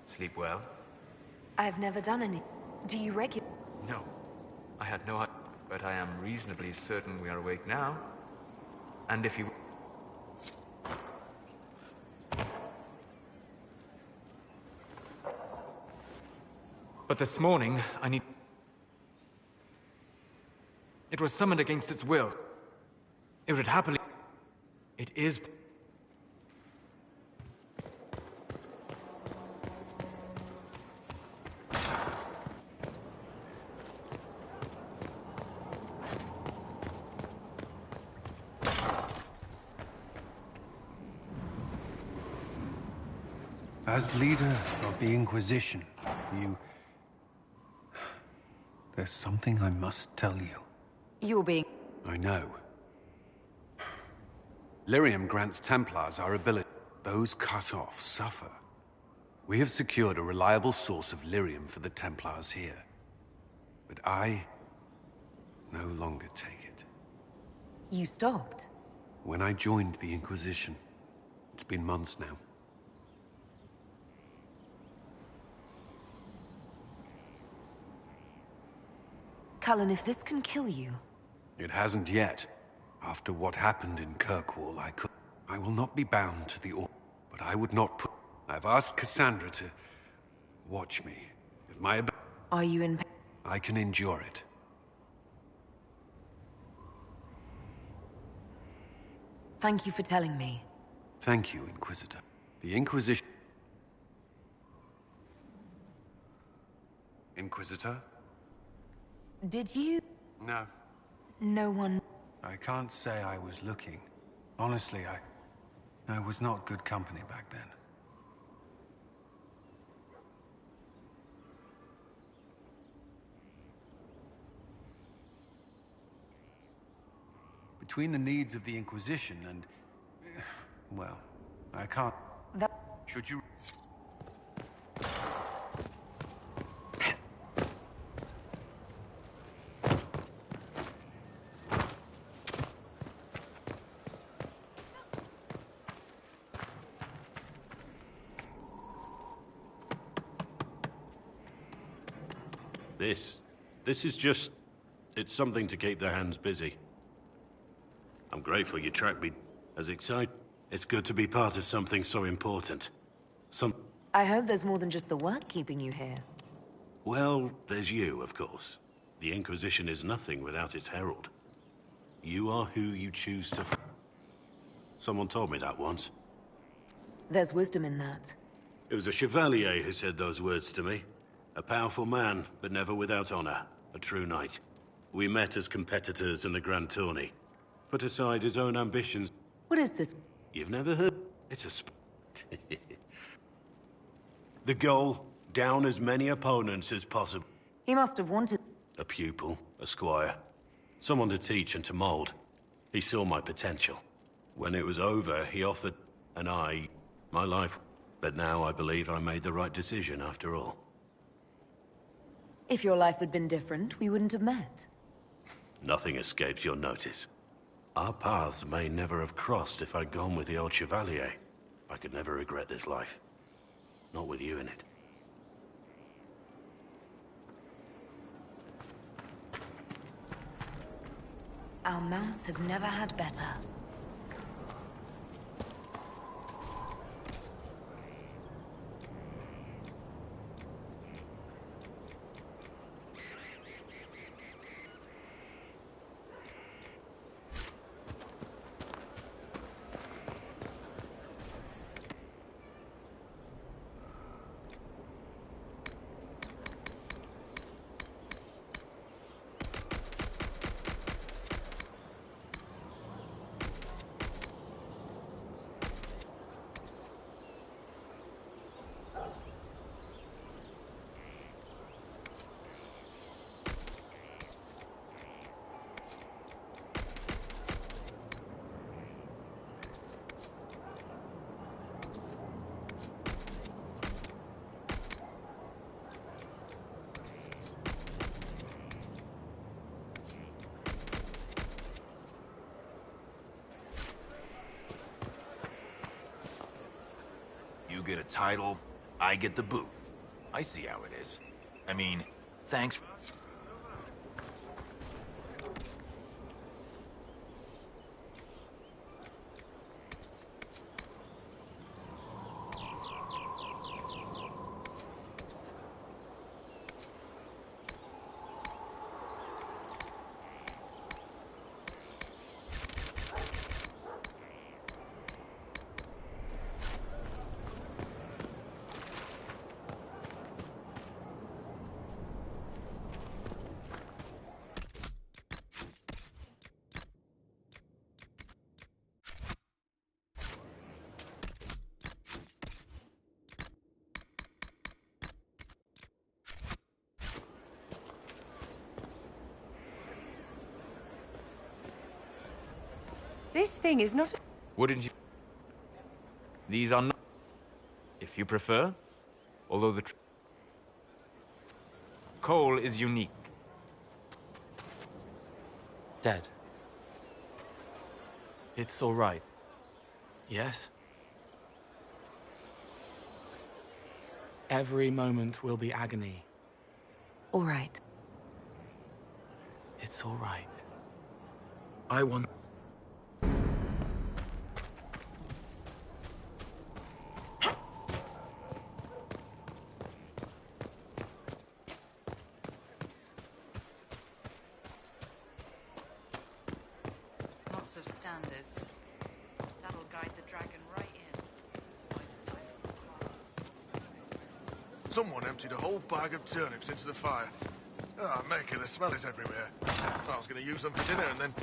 Sleep well? I've never done any... Do you regularly... No. I had no idea, but I am reasonably certain we are awake now. And if you... But this morning, I need... It was summoned against its will. It would happily... It is... As leader of the Inquisition, There's something I must tell you. You're being... I know. Lyrium grants Templars our ability. Those cut off suffer. We have secured a reliable source of Lyrium for the Templars here. But I no longer take it. You stopped? When I joined the Inquisition. It's been months now. Cullen, if this can kill you... It hasn't yet. After what happened in Kirkwall, I will not be bound to the order, but I would not put... I've asked Cassandra to... watch me. If my Are you in... I can endure it. Thank you for telling me. Thank you, Inquisitor. The Inquisition... Inquisitor? Did you... No. No one... I can't say I was looking. Honestly, I was not good company back then. Between the needs of the Inquisition and... well, I can't... That... Should you... This is just... it's something to keep their hands busy. I'm grateful you tracked me. As excited. It's good to be part of something so important. I hope there's more than just the work keeping you here. Well, there's you, of course. The Inquisition is nothing without its herald. You are who you choose to... Someone told me that once. There's wisdom in that. It was a chevalier who said those words to me. A powerful man, but never without honor. A true knight. We met as competitors in the Grand Tourney. Put aside his own ambitions. What is this? You've never heard? It's a... The goal, down as many opponents as possible. He must have wanted... A pupil, a squire. Someone to teach and to mold. He saw my potential. When it was over, he offered, and my life. But now I believe I made the right decision after all. If your life had been different, we wouldn't have met. Nothing escapes your notice. Our paths may never have crossed if I'd gone with the old Chevalier. I could never regret this life. Not with you in it. Our mounts have never had better. You get a title, I get the boot. I see how it is. I mean, thanks. This thing is not... Wouldn't you? These are not... If you prefer. Although the... Cole is unique. Dead. It's all right. Yes? Every moment will be agony. All right. It's all right. I want... Lots of standards. That'll guide the dragon right in. Someone emptied a whole bag of turnips into the fire. Ah, making the smell is everywhere. I was going to use them for dinner and then